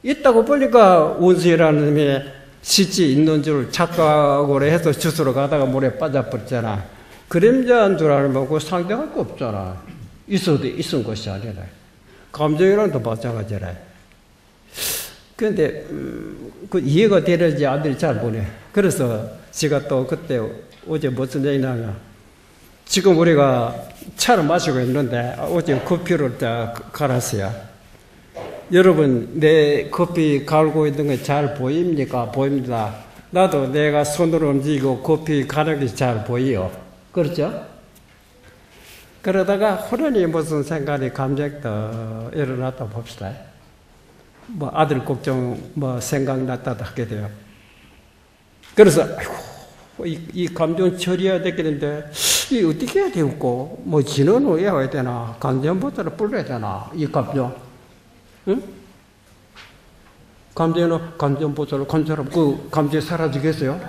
Speaker 1: 있다고 보니까 원수라는 놈이 실제 있는 줄 착각으로 해서 주스러 가다가 물에 빠져버렸잖아. 그림자인 줄 알면 그 상대할 거 없잖아. 있어도 있은 것이 아니라. 감정이랑도 마찬가지라. 그런데 그 이해가 되는지 아들이 잘 보네. 그래서 제가 또 그때 어제 무슨 얘기 나냐. 지금 우리가 차를 마시고 있는데 어제 커피를 딱 갈았어요. 여러분, 내 커피 갈고 있는 게 잘 보입니까? 보입니다. 나도 내가 손으로 움직이고 커피 가는 게 잘 보여요. 그렇죠? 그러다가 호련히 무슨 생각이 감정이 일어났다 봅시다. 아들 걱정 생각났다도 하게 돼요. 그래서 이 감정 처리해야 되겠는데 이 어떻게 해야 되고 진원을 해야 되나 감정보다는 불러야 되나 이 감정. 응? 감정보다는 감정 그 감정이 사라지겠어요?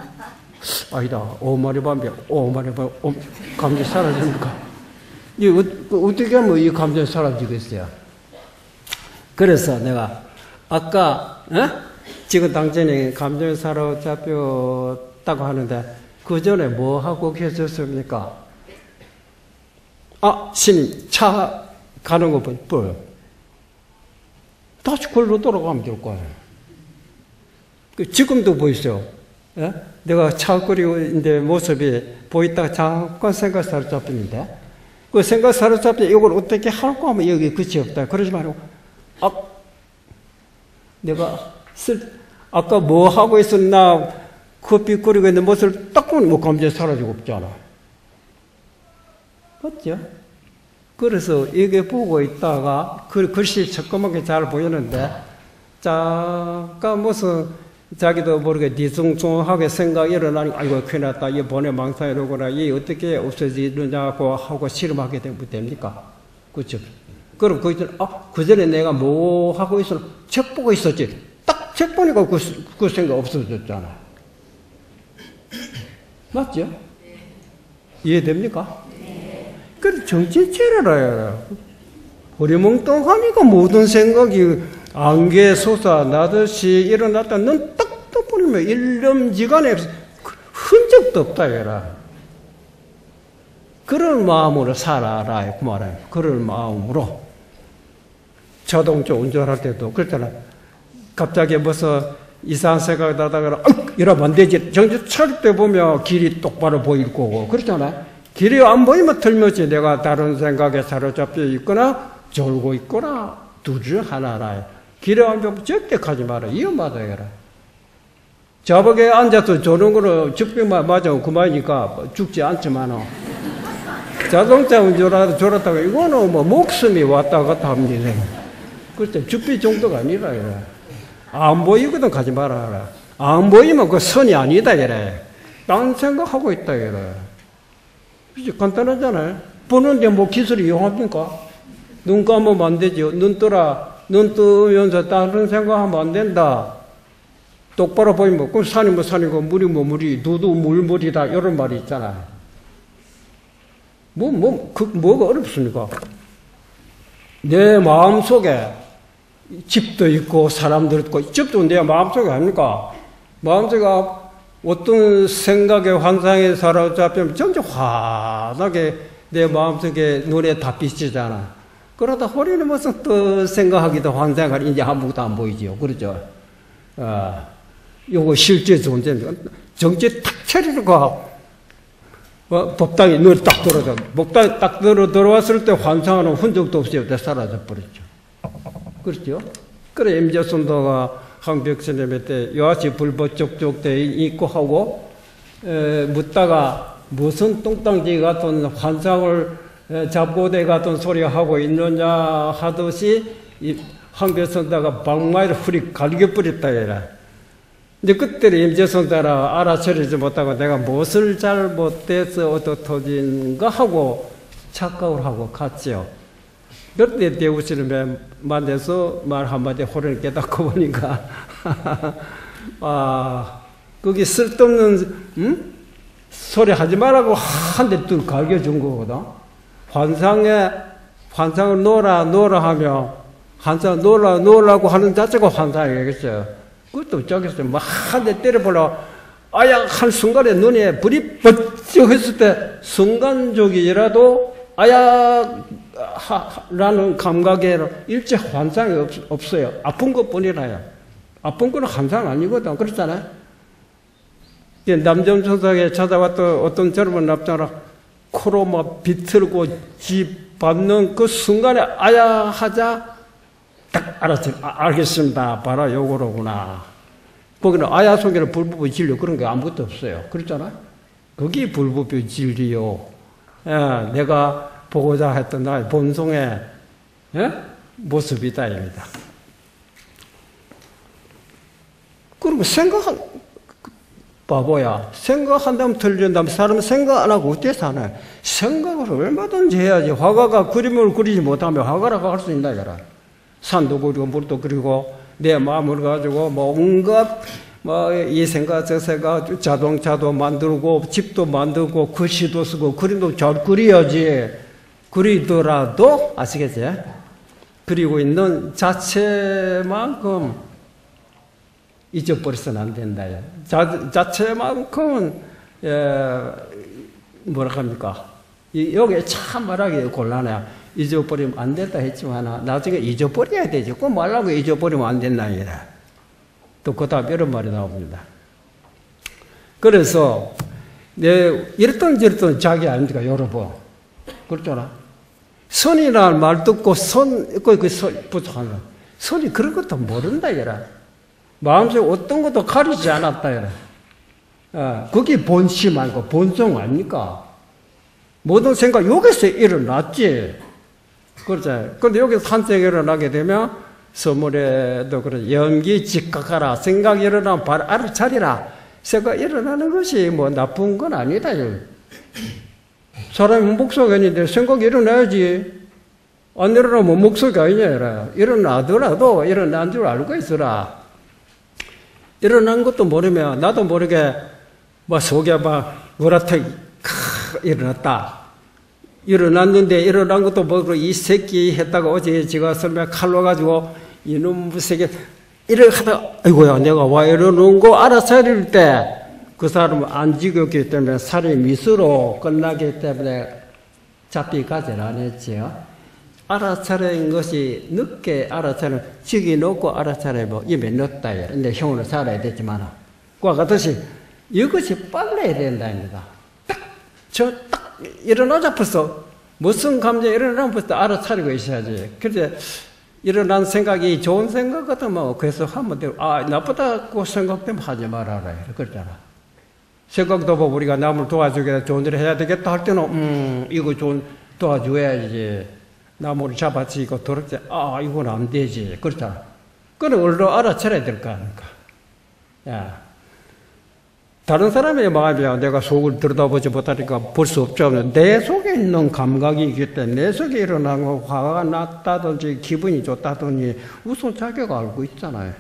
Speaker 1: 아니다. 오마리 밤에 감정이 사라집니까? 이 어떻게 하면 이 감정이 사라지겠어요? 그래서 내가 아까 지금 당신이 감정이 사로잡혔다고 하는데 그 전에 뭐 하고 계셨습니까? 스님 차 가는 거 보여. 다시 걸로 돌아가면 될 거예요. 지금도 보이죠? 예? 내가 차 끓이고 있는데 모습이 보이다가 잠깐 생각 사로잡히는데, 그 생각 사로잡혀 이걸 어떻게 할까 하면 여기 끝이 없다. 그러지 말고, 내가 아까 뭐 하고 있었나, 커피 끓이고 있는 모습을 딱 보면 뭐 감정이 사라지고 없잖아. 맞죠? 그래서 이게 보고 있다가 그 글씨 조그맣게 잘 보이는데, 잠깐 무슨 자기도 모르게 뒤숭숭하게 생각이 일어나니까 아이고 큰일 났다, 이 번외 망상 이러거나 이 어떻게 없어지느냐고 하고 실험하게 되면 됩니까? 그렇죠? 그럼 그 전에 내가 뭐 하고 있었나? 책 보고 있었지. 딱 책 보니까 그 생각 없어졌잖아. 맞죠? 이해됩니까? 그래, 정신 차려라. 어리멍뚱하니까 모든 생각이 안개 솟아나듯이 일어났다. 넌 딱 떠버리면 일념지간에 흔적도 없다, 얘라. 그런 마음으로 살아라, 그 말이에요. 그런 마음으로. 자동차 운전할 때도 그렇잖아. 갑자기 무슨 이상한 생각이 나다가, 이러면 안 되지. 정신 차릴 때 보면 길이 똑바로 보일 거고. 그렇잖아. 길이 안 보이면 틀림없이 내가 다른 생각에 사로잡혀 있거나, 졸고 있거나, 둘 중 하나라. 길에 안 보면 절대 가지 마라. 위험하다. 자박에 앉아서 조는 거는 죽병만 맞으면 그만이니까 죽지 않지만, 자동차 운전하다 졸았다가 이거는 뭐 목숨이 왔다 갔다 합니다. 그때 죽비 정도가 아니라. 안 보이거든 가지 마라. 안 보이면 그 선이 아니다. 딴 생각하고 있다. 그치? 간단하잖아요. 보는데 뭐 기술이 이용합니까? 눈 감으면 안 되죠. 눈 뜨면서 다른 생각하면 안 된다. 똑바로 보이면, 그럼 산이 뭐 산이고, 물이 뭐 물이, 누도 물물이다. 이런 말이 있잖아요. 뭐가 어렵습니까? 내 마음 속에 집도 있고, 사람도 있고, 집도 내 마음 속에 아닙니까? 마음 속에 어떤 생각의 환상에 사로잡히면 점점 환하게 내 마음 속에 눈에 다 비치잖아. 그러다 허리는 무슨 또 생각하기도 환상하기 이제 아무것도 안 보이지요. 그러죠? 요거 실제 존재입니다. 정치 탁 차리고, 법당에 눈이 딱 들어져. 법당에 딱 들어왔을 때 환상하는 흔적도 없이 사라져 버렸죠. 그렇죠? 그래, 임재순도가 황벽스님의 때 여하시 불법적적 때 있고 하고, 묻다가 무슨 똥땅지 같은 환상을 잡고대 같은 소리 하고 있느냐 하듯이 황벽선다가 방마를 후리 갈겨버렸다 해라. 근데 그때는 임재선다라 알아차리지 못하고 내가 무엇을 잘못해서 어떻터진가 하고 착각을 하고 갔죠. 그때 대우스님의 만나서 말 한마디 호를 깨닫고 보니까 거기 쓸데없는 소리 하지 말라고 한 대 또 갈겨준 거거든. 환상을 놓으라 하며, 환상 놓으라고 하는 자체가 환상이겠죠. 그것도 저기서 막 한 대 때려보려, 한 순간에 눈에 불이 번쩍 했을 때, 순간적이라도, 라는 감각에 일체 환상이 없어요. 아픈 것 뿐이라요. 아픈 거는 환상 아니거든. 그렇잖아요. 남점천상에 찾아왔던 어떤 젊은 남자라, 코로 막 비틀고 집 받는 그 순간에 하자 딱 알았죠. 알겠습니다. 바로 요거로구나. 거기는 속에는 불법의 진리 그런 게 아무것도 없어요. 그렇잖아. 그게 불법의 진리요. 내가 보고자 했던 나의 본성의 모습이다 입니다. 그리고 바보야. 생각한다면 틀린다면 사람은 생각 안 하고 어떻게 사나요? 생각을 얼마든지 해야지. 화가가 그림을 그리지 못하면 화가라고 할 수 있나, 이거라. 산도 그리고 물도 그리고 내 마음을 가지고 온갖 이 생각 저 생각 자동차도 만들고 집도 만들고 글씨도 쓰고 그림도 잘 그려야지. 그리더라도 아시겠지? 그리고 있는 자체만큼 잊어버려서는 안 된다. 자체만큼은 뭐라 합니까? 여기 참 말하기 곤란해요. 잊어버리면 안 된다 했지만 나중에 잊어버려야 되지. 꼭 말라고 잊어버리면 안 된다. 또 그 다음 이런 말이 나옵니다. 그래서 이랬던 저랬던 자기 아닙니까, 여러분? 그렇잖아. 선이라는 말 듣고 부족한 선이 그런 것도 모른다, 이라. 마음속에 어떤 것도 가리지 않았다, 이라. 그게 본심 아니고 본성 아닙니까? 모든 생각 여기서 일어났지. 그렇잖아요. 그런데 여기서 탄생이 일어나게 되면 서물에도 그런 연기 직각하라. 생각이 일어나면 바로 알아차리라. 생각 일어나는 것이 뭐 나쁜 건 아니다. 사람이 목소리가 있는데 생각이 일어나야지. 안 일어나면 목소리가 아니냐. 일어나더라도 일어난 줄 알고 있어라. 일어난 것도 모르면 나도 모르게 막 속에 막 뭐라태 일어났다. 일어났는데 일어난 것도 모르고 이 새끼 했다가 어제 제가 설명 칼로 가지고 이놈 새끼 이렇게 하다가 아이고야 내가 와 이러는 거 알아차릴 때 그 사람은 안 죽였기 때문에 살이 미수로 끝나기 때문에 잡히가지 않았지요. 알아차린 것이 늦게 알아차린 죽이 놓고 알아차리면 입에 넣었다. 근데 형으로 살아야 되지만 그와 같이 이것이 빨라야 된다입니다. 딱 일어나자 벌써 무슨 감정이 일어나면 벌써 알아차리고 있어야지. 그런데 일어난 생각이 좋은 생각 같으면 계속 하면 되고 나쁘다고 생각되면 하지 말아라. 그러잖아. 생각도 보고 우리가 남을 도와주게 좋은 일을 해야 되겠다 할 때는 이거 좋은 도와줘야지. 나무를 잡아치고 더럽지 이건 안 되지. 그렇잖아. 그건 얼른 알아차려야 될 거 아닙니까? 야. 다른 사람의 마음이야. 내가 속을 들여다보지 못하니까 볼 수 없죠. 내 속에 있는 감각이 있기 때문에 내 속에 일어난 거 화가 났다든지 기분이 좋다든지 우선 자기가 알고 있잖아요.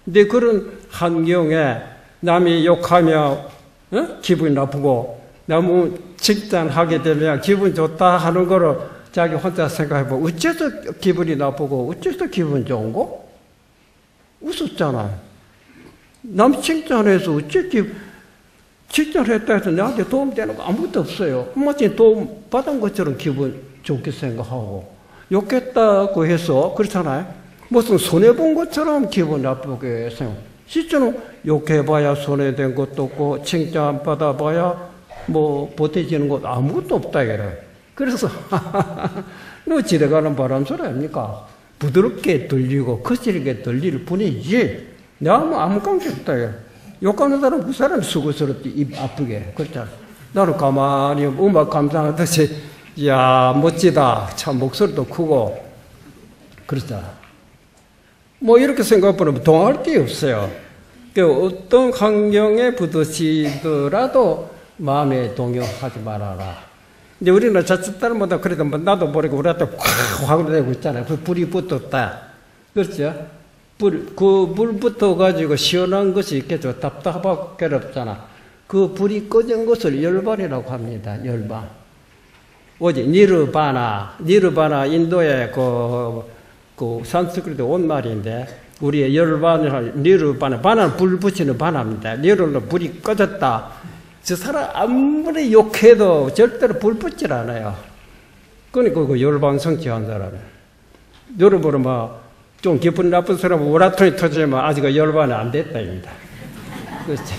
Speaker 1: 근데 그런 환경에 남이 욕하며 기분이 나쁘고 너무 칭찬하게 되면 기분 좋다 하는 거를 자기 혼자 생각해보고 어째서 기분이 나쁘고 어째서 기분 좋은 거? 웃었잖아. 남 칭찬해서 어째 칭찬했다 해서 나한테 도움되는 거 아무것도 없어요. 마치 도움 받은 것처럼 기분 좋게 생각하고 욕했다고 해서 그렇잖아요. 무슨 손해본 것처럼 기분 나쁘게 생각. 실제로 욕해봐야 손해된 것도 없고 칭찬받아봐야 뭐 보태지는 것 아무것도 없다 이래. 그래서 너 지나가는 바람소리 아닙니까? 부드럽게 들리고 거칠게 들릴 뿐이지 내가 뭐 아무 관계 없다 이래. 욕하는 사람 그 사람이 수고스럽지 입 아프게. 그렇잖아. 나는 가만히 음악 감상하듯이 이야 멋지다. 참 목소리도 크고 그렇잖아. 뭐 이렇게 생각해보면 동할 게 없어요. 어떤 환경에 부딪히더라도 마음에 동요하지 말아라. 이제 우리는 자칫 딸보다 그래도 뭐 나도 모르게 우리한테 확 내고 있잖아요. 그 불이 붙었다. 그렇죠? 그 불 붙어가지고 시원한 것이 있겠죠. 답답하고 괴롭잖아. 그 불이 꺼진 것을 열반이라고 합니다. 열반. 오직 니르바나 인도의 그 산스크리트 온 말인데 우리의 열반을 니르바나 바나는 불 붙이는 바나입니다. 니르로 불이 꺼졌다. 저 사람 아무리 욕해도 절대로 불 붙질 않아요. 그러니까 그 열반 성취한 사람이에요. 여러분은 뭐 좀 기분 나쁜 사람은 오라통이 터지면 아직 열반이 안 됐다입니다. 그렇죠.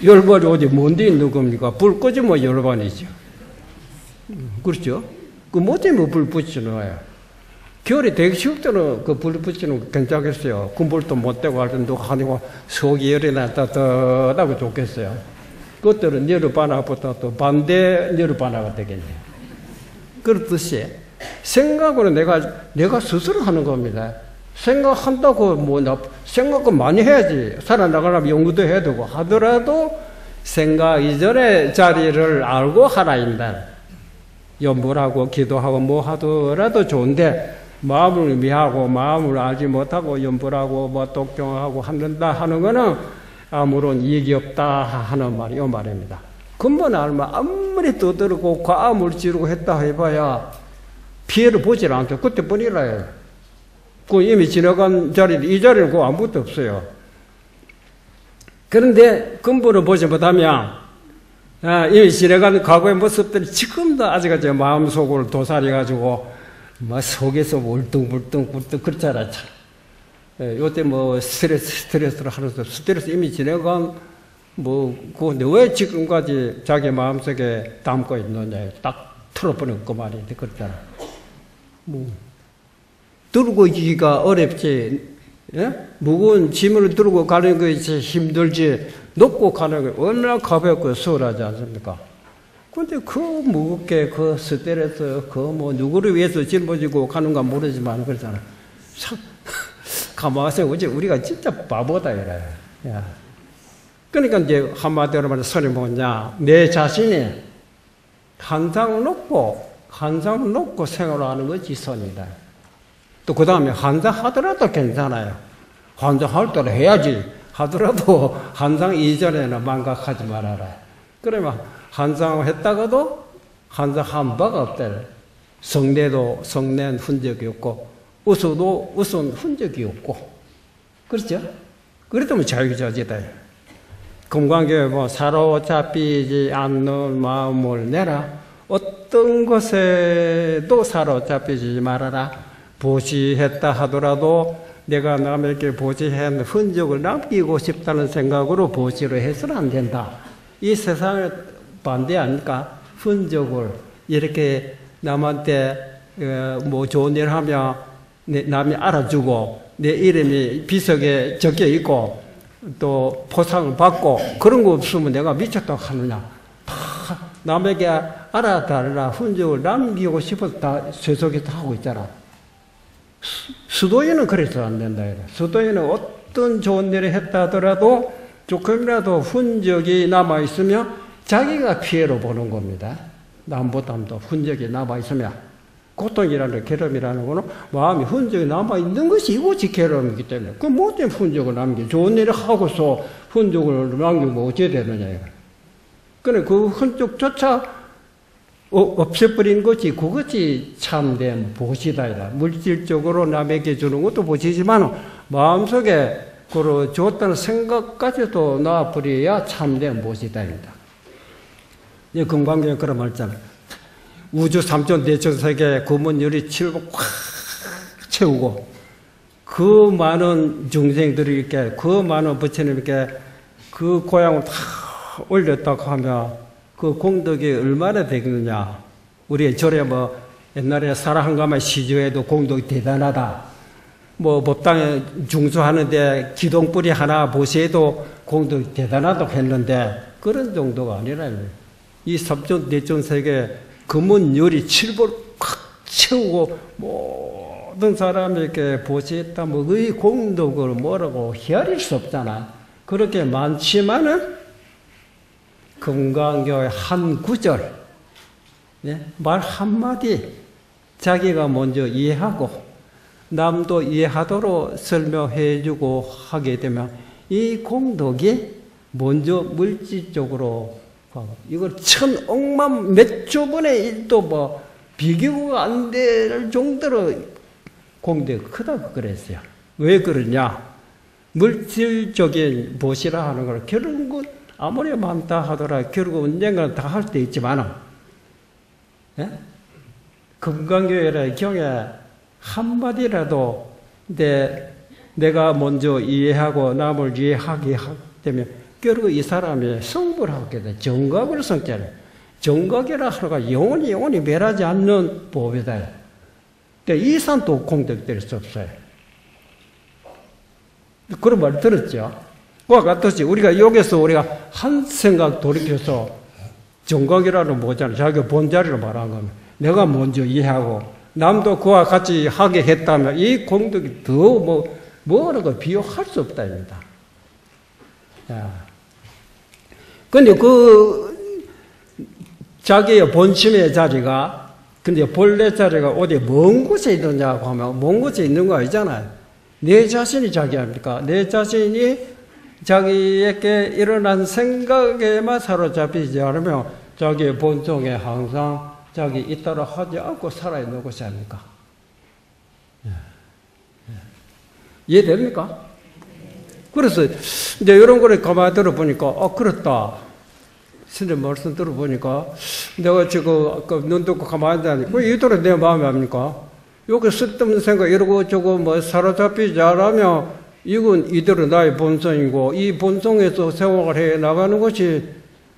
Speaker 1: 열반이 어디 뭔데 있는 겁니까? 불 꺼지면 열반이죠. 그렇죠? 그 뭐 때문에 불 붙이는 거예요? 겨울에 되게 추울 때는 그 불 붙이는 거 괜찮겠어요. 군불도 못 대고 할 때 누가 하니까 속이 열이 났다 따뜻하고 좋겠어요. 그것들은 니르바나보다 또 반대 니르바나가 되겠네요. 그렇듯이 생각으로 내가 스스로 하는 겁니다. 생각한다고 생각은 많이 해야지. 살아나가려면 연구도 해야 되고 하더라도 생각 이전의 자리를 알고 하라입니다. 연구를 하고 기도하고 뭐 하더라도 좋은데 마음을 미하고 마음을 알지 못하고 연구를 하고 뭐 독경하고 한다 하는 거는 아무런 이익이 없다 하는 말이 이 말입니다. 근본 알면 아무리 떠들고 과음을 지르고 했다 해봐야 피해를 보질 않죠. 그때뿐이라요. 그 이미 지나간 자리, 이 자리는 그 아무것도 없어요. 그런데 근본을 보지 못하면 이미 지나간 과거의 모습들이 지금도 아직까지 마음속을 도사리가지고 막 속에서 울뚱불뚱 그렇잖아. 요때 뭐 스트레스를 하면서 스트레스 이미 지내간 그건데 왜 지금까지 자기 마음속에 담고 있느냐. 딱 틀어버리는 그 말이 그렇잖아. 들고 있기가 어렵지. 예? 무거운 짐을 들고 가는 것이 힘들지. 놓고 가는 게 얼마나 가볍고 수월하지 않습니까? 근데 그 무겁게 그 스트레스 누구를 위해서 짊어지고 가는가 모르지만 그러잖아. 가만히 생각해 우리가 진짜 바보다 이래. 야. 그러니까 이제 한마디로 말해 선이 뭐냐. 내 자신이 한상을 놓고 생활하는 것이 선이다. 또 그 다음에 한상하더라도 괜찮아요. 한상할 때는 해야지. 하더라도 한상 이전에는 망각하지 말아라. 그러면 한상을 했다가도 한상한 바가 없다. 성낸 흔적이 없고 웃어도 웃은 흔적이 없고 그렇죠? 그랬다면 자유자재다. 금강교회 사로잡히지 않는 마음을 내라. 어떤 것에도 사로잡히지 말아라. 보시했다 하더라도 내가 남에게 보시한 흔적을 남기고 싶다는 생각으로 보시를 해서는 안 된다. 이 세상을 반대 아닐까? 흔적을 이렇게 남한테 좋은 일 하면 남이 알아주고 내 이름이 비석에 적혀 있고 또 포상을 받고 그런 거 없으면 내가 미쳤다고 하느냐. 다 남에게 알아달라 흔적을 남기고 싶어서 다 세속에서 하고 있잖아. 수도인은 그래서 안 된다. 수도인은 어떤 좋은 일을 했다 하더라도 조금이라도 흔적이 남아있으면 자기가 피해로 보는 겁니다. 남보다도 흔적이 남아있으면 고통이라는 괴로움이라는 거는 마음이 흔적이 남아있는 것이 이것이 괴로움이기 때문에 그 모든 흔적을 남기 좋은 일을 하고서 흔적을 남기면 어찌 되느냐. 그래 그 흔적조차 없애버린 것이 그것이 참된 보시다. 물질적으로 남에게 주는 것도 보시지만 마음속에 그로 줬다는 생각까지도 놔버려야 참된 보시다입니다. 이 금강경에 그런 말 있잖아요. 우주 삼천 대천 세계 금은열이 칠복 확 채우고 그 많은 중생들이 이렇게 그 많은 부처님께 그 고향을 다 올렸다고 하면 그 공덕이 얼마나 되겠느냐. 우리 절에 옛날에 사랑한가마 시주에도 공덕이 대단하다. 법당에 중수하는데 기둥뿌리 하나 보시에도 공덕이 대단하다고 했는데 그런 정도가 아니라 이 삼천 대천 세계 금은열이 칠벌 콱 채우고 모든 사람에게 보시했다 그 공덕을 뭐라고 헤아릴 수 없잖아. 그렇게 많지만은 금강교의 한 구절, 말 한마디 자기가 먼저 이해하고 남도 이해하도록 설명해주고 하게 되면 이 공덕이 먼저 물질적으로 이걸 천억만 몇 조분의 1도 비교가 안 될 정도로 공덕이 크다고 그랬어요. 왜 그러냐? 물질적인 보시라 하는 걸 결국은 아무리 많다 하더라 결국 언젠가는 다 할 때 있지만 금강교회의 경에 한마디라도 내가 먼저 이해하고 남을 이해하게 되면 결국 이 사람이 성불을 하게 돼. 정각을 성자래. 정각이라 하루가 영원히 멸하지 않는 법이다. 이 산도 공덕될 수 없어요. 그런 말 들었죠? 그와 같듯이 우리가 여기서 우리가 한 생각 돌이켜서 정각이라는 뭐잖아요. 자기가 본자리로 말한 겁니다. 내가 먼저 이해하고 남도 그와 같이 하게 했다면 이 공덕이 더 뭐라고 비교할 수 없다입니다. 근데 자기의 본심의 자리가 근데 본래 자리가 어디 먼 곳에 있느냐고 하면 먼 곳에 있는 거 아니잖아요. 내 자신이 자기입니까? 내 자신이 자기에게 일어난 생각에만 사로잡히지 않으면 자기의 본성에 항상 자기 잇따라 하지 않고 살아있는 것이 아닙니까? 이해됩니까? 그래서 이제 이런 거를 가만히 들어보니까 그렇다. 선생님 말씀 들어보니까 내가 지금 눈 뜨고 가만히 앉아니까 이대로 내 마음이 압니까? 요게 쓸데없는 생각, 이러고 저거 뭐 사로잡히지 않으면 이건 이대로 나의 본성이고, 이 본성에서 생활을 해 나가는 것이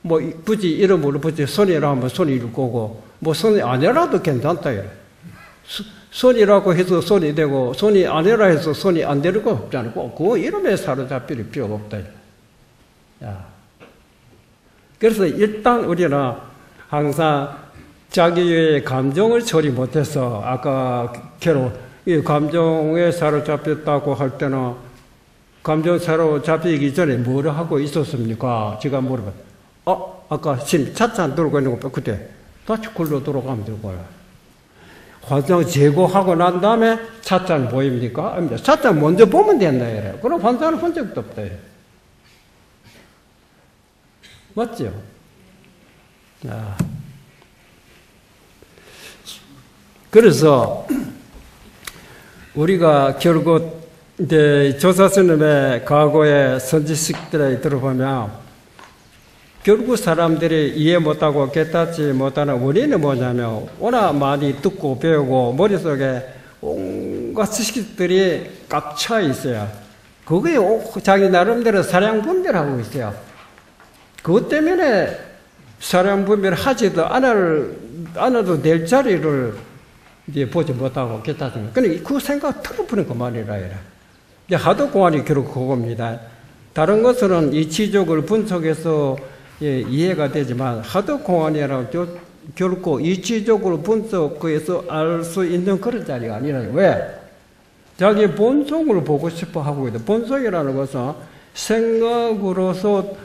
Speaker 1: 뭐 굳이 이름으로 붙이 선이라 하면 선일 거고, 뭐 선이 아니라도 괜찮다. 이래. 선이라고 해서 선이 되고, 선이 아니라 해서 선이 안 되는 거 없지 않고, 그 이름에 사로잡힐 필요가 없다. 야. 그래서 일단 우리는 항상 자기의 감정을 처리 못해서, 아까 이 감정에 사로잡혔다고 할 때는, 감정 사로잡히기 전에 뭘 하고 있었습니까? 제가 물어봐. 아까 차차 들고 있는 거, 그때 다시 굴러 들어가면 되고요. 환상 제거하고 난 다음에 차차는 보입니까? 아닙니다. 차차 먼저 보면 된다, 이래. 그럼 환상을 본 적도 없다, 이래. 맞죠? 야. 그래서 우리가 결국 이제 조사스님의 과거의 선지식들에 들어보면 결국 사람들이 이해 못하고 깨닫지 못하는 원인은 뭐냐면 워낙 많이 듣고 배우고 머릿속에 온갖 지식들이 꽉 차 있어요. 그거에 자기 나름대로 사량 분별하고 있어요. 그것 때문에 사량 분별하지도 않아도 될 자리를 이제 보지 못하고 깨닫는 거예요. 근데 그 생각 틀어보는 것만이라 이래. 이제 하도 공안이 결국 그겁니다. 다른 것은 이치적으로 분석해서 이해가 되지만 하도 공안이라 결코 이치적으로 분석해서 알 수 있는 그런 자리가 아니라. 왜? 자기 본성을 보고 싶어 하고 있다. 본성이라는 것은 생각으로서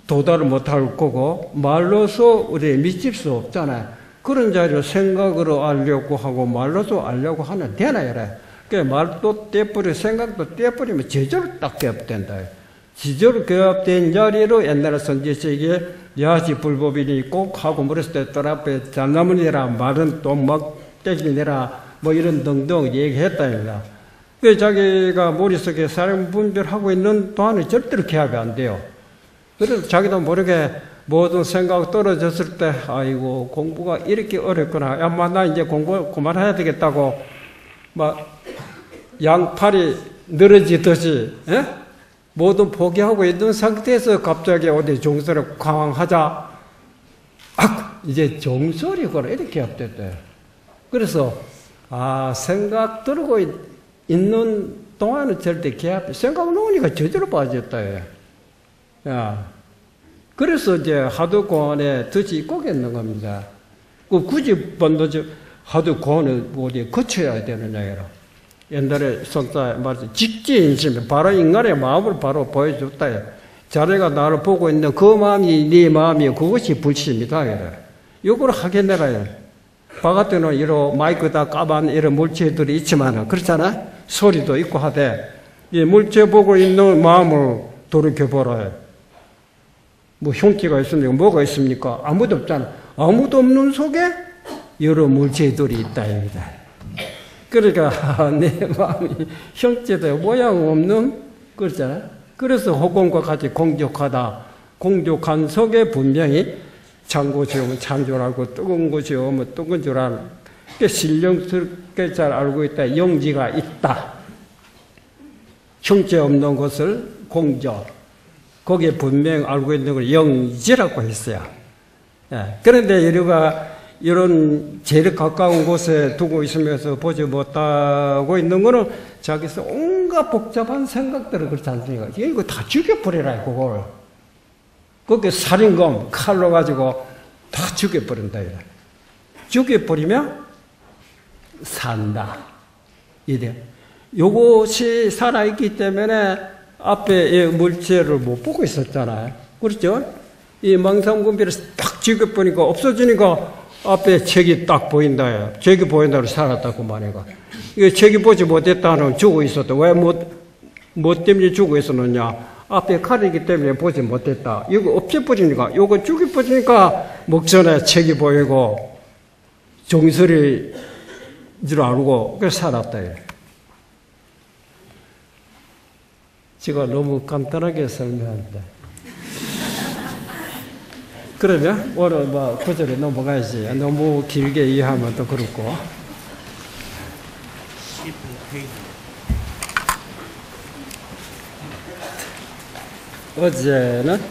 Speaker 1: 도달을 못할 거고 말로서 우리 미칠 수 없잖아요. 그런 자리를 생각으로 알려고 하고 말로서 알려고 하면 되나 이래. 그러니까 말도 떼버리고 생각도 떼버리면 제대로 딱 개업된다. 제대로 개업된 자리로 옛날에 선지식이 야시 불법이니 꼭 하고 물었을 때 뜰 앞에 잘나무니라 말은 또 막대기니라 뭐 이런 등등 얘기했다 이거야. 그 자기가 머릿속에 사람 분별하고 있는 동안에 절대로 개업이 안 돼요. 그래서 자기도 모르게 모든 생각 떨어졌을 때 아이고 공부가 이렇게 어렵구나. 야, 나 이제 공부 그만해야 되겠다고 막 양팔이 늘어지듯이 모든 포기하고 있는 상태에서 갑자기 어디 정서를 강화하자. 이제 정설이구나 이렇게 합됐대. 그래서 생각 들고 있는 동안은 절대 개합. 생각 놓으니까 저절로 빠졌다. 야. 그래서 이제 하도 공안에 덫이 있고겠는 겁니다. 굳이 하도 공안을 어디에 거쳐야 되느냐, 이라. 옛날에 성자 말씀, 직지인심, 바로 인간의 마음을 바로 보여줬다. 자네가 나를 보고 있는 그 마음이 네 마음이 그것이 불신이다. 이래. 이걸 하겠네라. 바깥에는 이런 마이크다 까만 이런 물체들이 있지만, 그렇잖아? 소리도 있고 하되, 이 물체 보고 있는 마음을 돌이켜보라. 뭐 형체가 있습니까? 뭐가 있습니까? 아무도 없잖아. 아무도 없는 속에 여러 물체들이 있다. 입니다. 그러니까 내 마음이 형체도 모양 없는 그렇잖아. 그래서 허공과 같이 공적하다. 공적한 속에 분명히 찬 곳이 오면 찬 줄 알고 뜨거운 곳이 오면 뜨거운 줄 알고 신령스럽게 잘 알고 있다. 영지가 있다. 형체 없는 것을 공적. 거기에 분명 알고 있는 걸 영지라고 했어요. 그런데 우리가 이런 제일 가까운 곳에 두고 있으면서 보지 못하고 있는 거는 자기서 온갖 복잡한 생각들을 그렇지 않습니까? 이거 다 죽여버리라, 그걸. 그게 살인검, 칼로 가지고 다 죽여버린다. 죽여버리면 산다. 이래. 요것이 살아있기 때문에 앞에 물체를 못 보고 있었잖아요. 그렇죠? 이 망상분별을 딱 죽여보니까 없어지니까 앞에 책이 딱 보인다. 책이 보인다고 살았다고 말이가. 이거 책이 보지 못했다는 죽어 있었다. 왜 뭐 때문에 죽어 있었느냐? 앞에 칼이기 때문에 보지 못했다. 이거 없애버리니까, 이거 죽여버리니까 목전에 책이 보이고 정설이 줄 알고 그래서 살았다. 제가 너무 간단하게 설명합니다. 그러면 오늘 구절에 넘어가야지. 너무 길게 이해하면 또 그렇고.
Speaker 2: 페이지.
Speaker 1: 어제는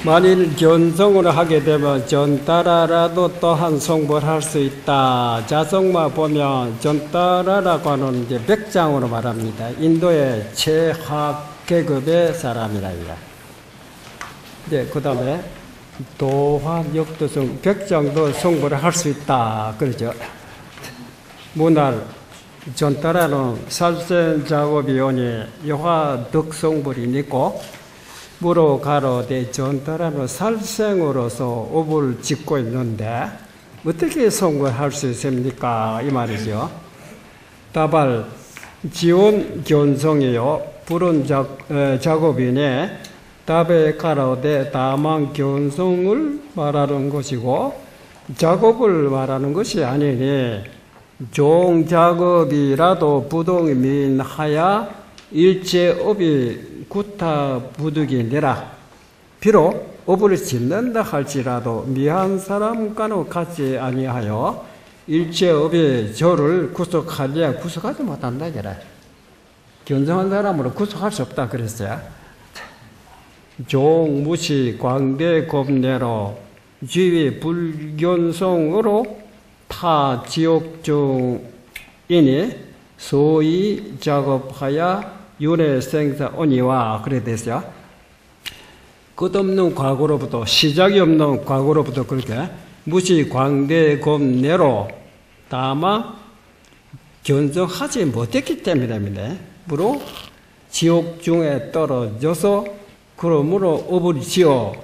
Speaker 1: 만일 견성을 하게 되면 전따라라도 또한 성불 할 수 있다. 자성마 보면 전따라라고 하는 이제 백장으로 말합니다. 인도의 최하급 계급의 사람이랍니다. 네, 그 다음에 도화 역도성 백장도 성불을 할 수 있다. 그러죠. 문할 전따라는 살생 작업이 오니 여화 덕성불이 있고 무로 가로되 전따라는 살생으로서 업을 짓고 있는데 어떻게 성불할 수 있습니까? 이 말이죠. 다발 지원 견성이요 불은 작업이네 답에 가로되 다만 견성을 말하는 것이고 작업을 말하는 것이 아니니 종작업이라도 부동민하야 일체업이 구타부득이니라. 비록 업을 짓는다 할지라도 미한 사람과는 같지 아니하여 일체업이 저를 구속하려 구속하지 못한다. 그래. 견성한 사람으로 구속할 수 없다 그랬어요. 종무시 광대겁내로 지위 불견성으로 타 지옥중이니 소위 작업하여 윤회생사 오니와 그래 됐어요. 끝없는 과거로부터 시작이 없는 과거로부터 그렇게 무시 광대겁내로 다만 견성하지 못했기 때문입니다. 무로 지옥중에 떨어져서 그러므로 업을 지어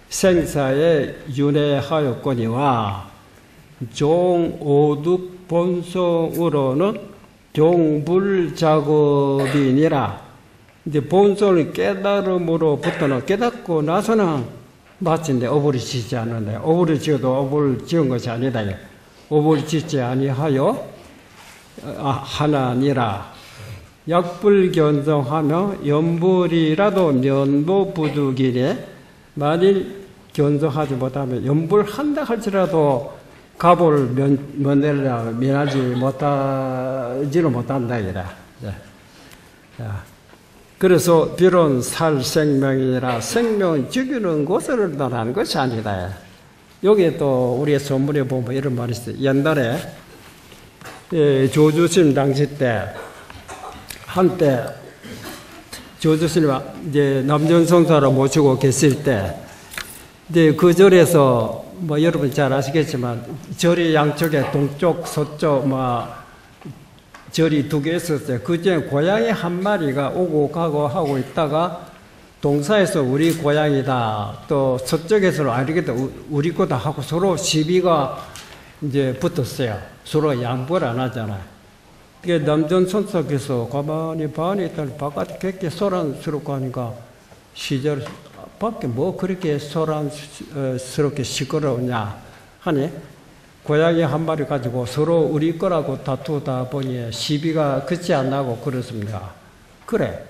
Speaker 1: 생사에 윤회하였거니와 종오득 본성으로는 종불작업이니라. 이제 본성을 깨달음으로부터는 깨닫고 나서는 마침내 업을 짓지 않는다. 업을 지어도 업을 지은 것이 아니다. 업을 짓지 아니하여 하나니라. 약불견성하며 연불이라도 면보부득이래. 만일 견성하지 못하면 연불한다 할지라도 갑을 면하지는 못한다. 이라. 그래서 비론 살 생명이라 생명을 죽이는 것을 논하는 것이 아니다. 여기 또 우리의 선문에 보면 이런 말이 있어요. 옛날에 조주스님 당시 때 한때 조주스님 이제 남전성사로 모시고 계실 때 이제 그 절에서 뭐 여러분 잘 아시겠지만 절이 양쪽에 동쪽, 서쪽 절이 두 개 있었어요. 그중에 고양이 한 마리가 오고 가고 하고 있다가 동사에서 우리 고양이다, 또 서쪽에서 알겠다 우리 거다 하고 서로 시비가 이제 붙었어요. 서로 양보를 안 하잖아요. 그게 남전선석에서 가만히 반에 있다가 바깥에 그렇게 소란스럽고 하니까 시절 밖에 뭐 그렇게 소란스럽게 시끄러우냐 하니 고양이 한 마리 가지고 서로 우리 거라고 다투다 보니 시비가 끝이 안 나고 그렇습니다. 그래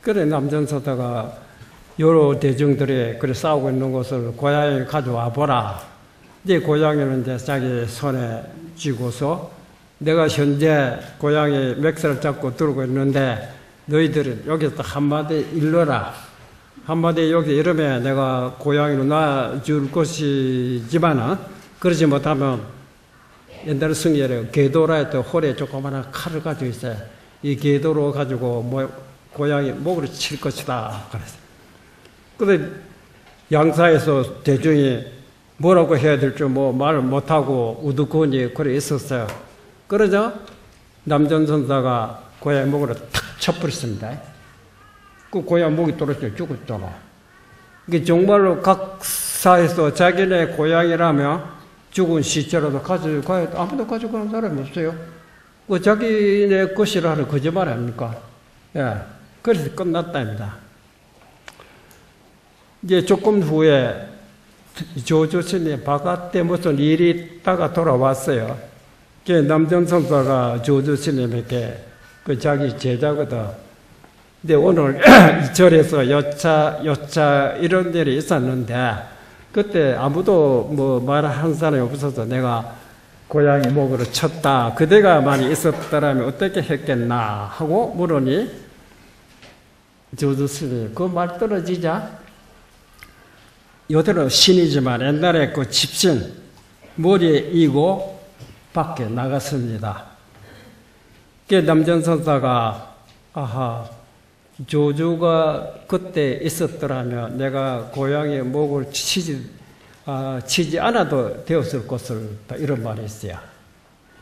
Speaker 1: 남전서다가 여러 대중들이 그래 싸우고 있는 것을 고양이 가져와 보라. 이제 고양이는 이제 자기 손에 쥐고서 내가 현재 고양이 맥살을 잡고 들고 있는데 너희들은 여기서 한마디 일러라. 한마디 여기 이러면 내가 고양이를 놔줄 것이지만은 그러지 못하면 옛날에 승리를 개도라 했던 홀에 조그마한 칼을 가지고 있어요. 이 개도로 가지고 고양이 목으로 칠 것이다. 그랬어요. 근데 양사에서 대중이 뭐라고 해야 될지 말을 못하고 우두커니 그래 있었어요. 그러자 남전선사가 고양이 목으로 탁 쳐버렸습니다. 그 고양이 목이 떨어져 죽었잖아. 이게 정말로 각 사에서 자기네 고양이라면 죽은 시체라도 가져가야 아무도 가져가는 사람이 없어요. 그 자기네 것이라 하는 거짓말 아닙니까? 예. 그래서 끝났답니다. 이제 조금 후에 조조스님 바깥에 무슨 일이 있다가 돌아왔어요. 남전선사가 조조스님에게 그 자기 제자거든. 근데 오늘 이 절에서 여차 이런 일이 있었는데 그때 아무도 말하는 사람이 없어서 내가 고양이 목으로 쳤다. 그대가 많이 있었더라면 어떻게 했겠나 하고 물으니 조조스님 그 말 떨어지자 요대로 신이지만 옛날에 그 집신 머리에 이고 밖에 나갔습니다. 그 남전선사가 아하 조조가 그때 있었더라면 내가 고양이 목을 치지 않아도 되었을 것을 이런 말이 있어요.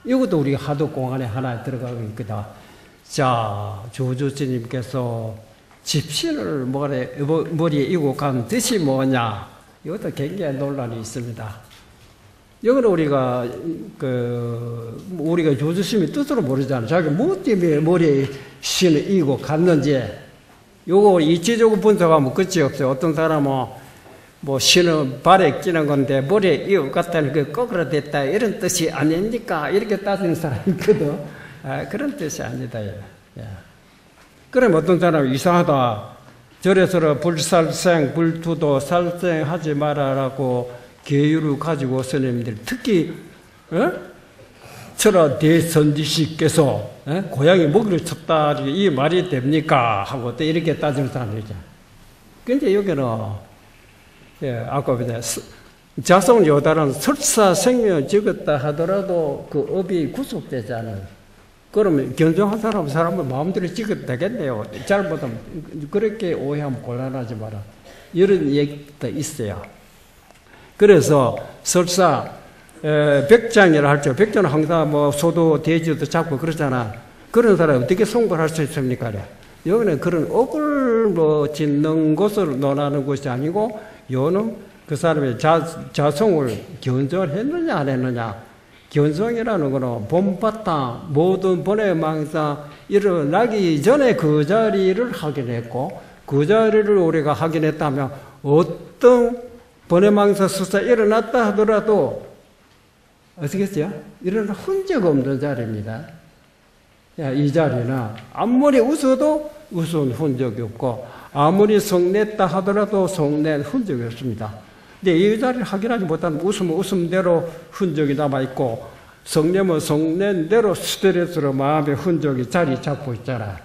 Speaker 1: 이것도 우리 하도 공안에 하나 들어가고 있거든. 자, 조조스님께서 집신을 머리에 이고 간 뜻이 뭐냐? 이것도 굉장히 논란이 있습니다. 이거는 우리가 조조스님의 뜻으로 모르잖아요. 자기 뭐 때문에 머리에 신을 이고 갔는지, 요거 이치적으로 분석하면 끝이 없어요. 어떤 사람은 뭐 신은 발에 끼는 건데 머리에 이고 갔다는 그 거꾸로 됐다 이런 뜻이 아닙니까? 이렇게 따지는 사람이 있거든. 그런 뜻이 아니다. 그럼 어떤 사람이 이상하다. 절에서 불살생, 불투도 살생하지 말아라고 계율을 가지고 스님들 특히 철하 대선지식께서 고양이 먹이를 쳤다 이 말이 됩니까? 하고 또 이렇게 따지는 사람이죠. 근데 여기는 아까 자성 요단은 설사 생명을 죽었다 하더라도 그 업이 구속되잖아요. 그러면 견성한 사람은 마음대로 찍어도 되겠네요. 잘못하면 그렇게 오해하면 곤란하지 마라. 이런 얘기도 있어요. 그래서 설사 백장이라 할죠. 백장은 항상 뭐 소도 돼지도 잡고 그러잖아. 그런 사람이 어떻게 송벌할 수 있습니까? 여기는 그런 업을 뭐 짓는 것을 논하는 것이 아니고 요는 그 사람의 자성을 견성을 했느냐 안 했느냐. 견성이라는 것은 본바탕 모든 본의 망상 일어나기 전에 그 자리를 확인했고 그 자리를 우리가 확인했다면 어떤 본의 망상 수사 일어났다 하더라도 어떻게 했어요? 일어난 흔적 없는 자리입니다. 이 자리는 아무리 웃어도 웃은 흔적이 없고 아무리 성냈다 하더라도 성낸 흔적이 없습니다. 근데 이 자리를 확인하지 못하면 웃으면 웃음대로 흔적이 남아있고 성내면 성낸대로 스트레스로 마음의 흔적이 자리 잡고 있잖아.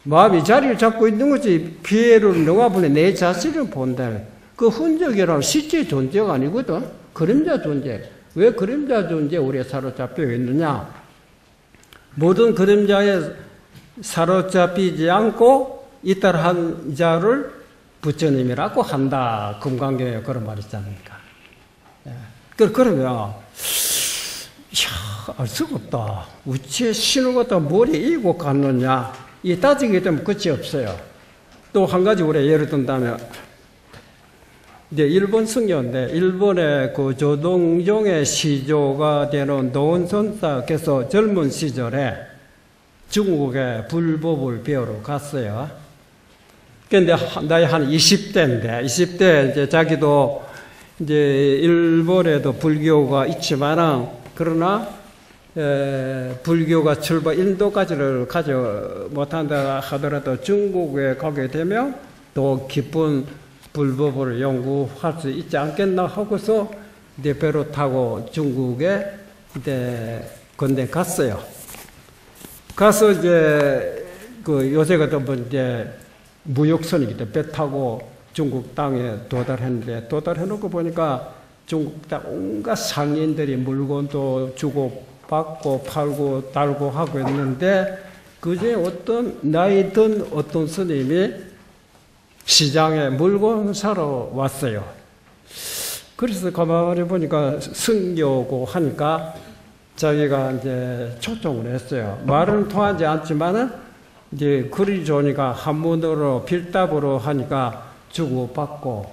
Speaker 1: 마음이 자리를 잡고 있는 거지 피해를 너가 보내 내 자신을 본다. 그 흔적이라는 실제 존재가 아니거든. 그림자 존재. 왜 그림자 존재에 우리가 사로잡혀 있느냐? 모든 그림자에 사로잡히지 않고 이탈한 자를 부처님이라고 한다. 금강경에 그런 말이 있지 않습니까? 그러면 알 수가 없다. 우치에 신을 갖다 머리에 이고 갔느냐? 이 따지게 되면 끝이 없어요. 또 한 가지 우리가 예를 든다면 이제 일본 승려인데 일본의 그 조동종의 시조가 되는 노원선사께서 젊은 시절에 중국에 불법을 배우러 갔어요. 근데 나이 한 20대인데 20대 이제 자기도 이제 일본에도 불교가 있지만은 그러나 불교가 출발 인도까지를 가지 못한다 하더라도 중국에 가게 되면 더 깊은 불법을 연구할 수 있지 않겠나 하고서 이제 배로 타고 중국에 이제 건대 갔어요. 가서 이제 그 요새 같은 분 이제 무역선이기 때문에 배 타고 중국 땅에 도달했는데 도달해놓고 보니까 중국 땅 온갖 상인들이 물건도 주고 받고 팔고 달고 하고 있는데 그중에 어떤 나이 든 어떤 스님이 시장에 물건 사러 왔어요. 그래서 가만히 보니까 승려고 하니까 자기가 이제 초청을 했어요. 말은 통하지 않지만은 이제 글이 좋으니까 한문으로 필답으로 하니까 주고받고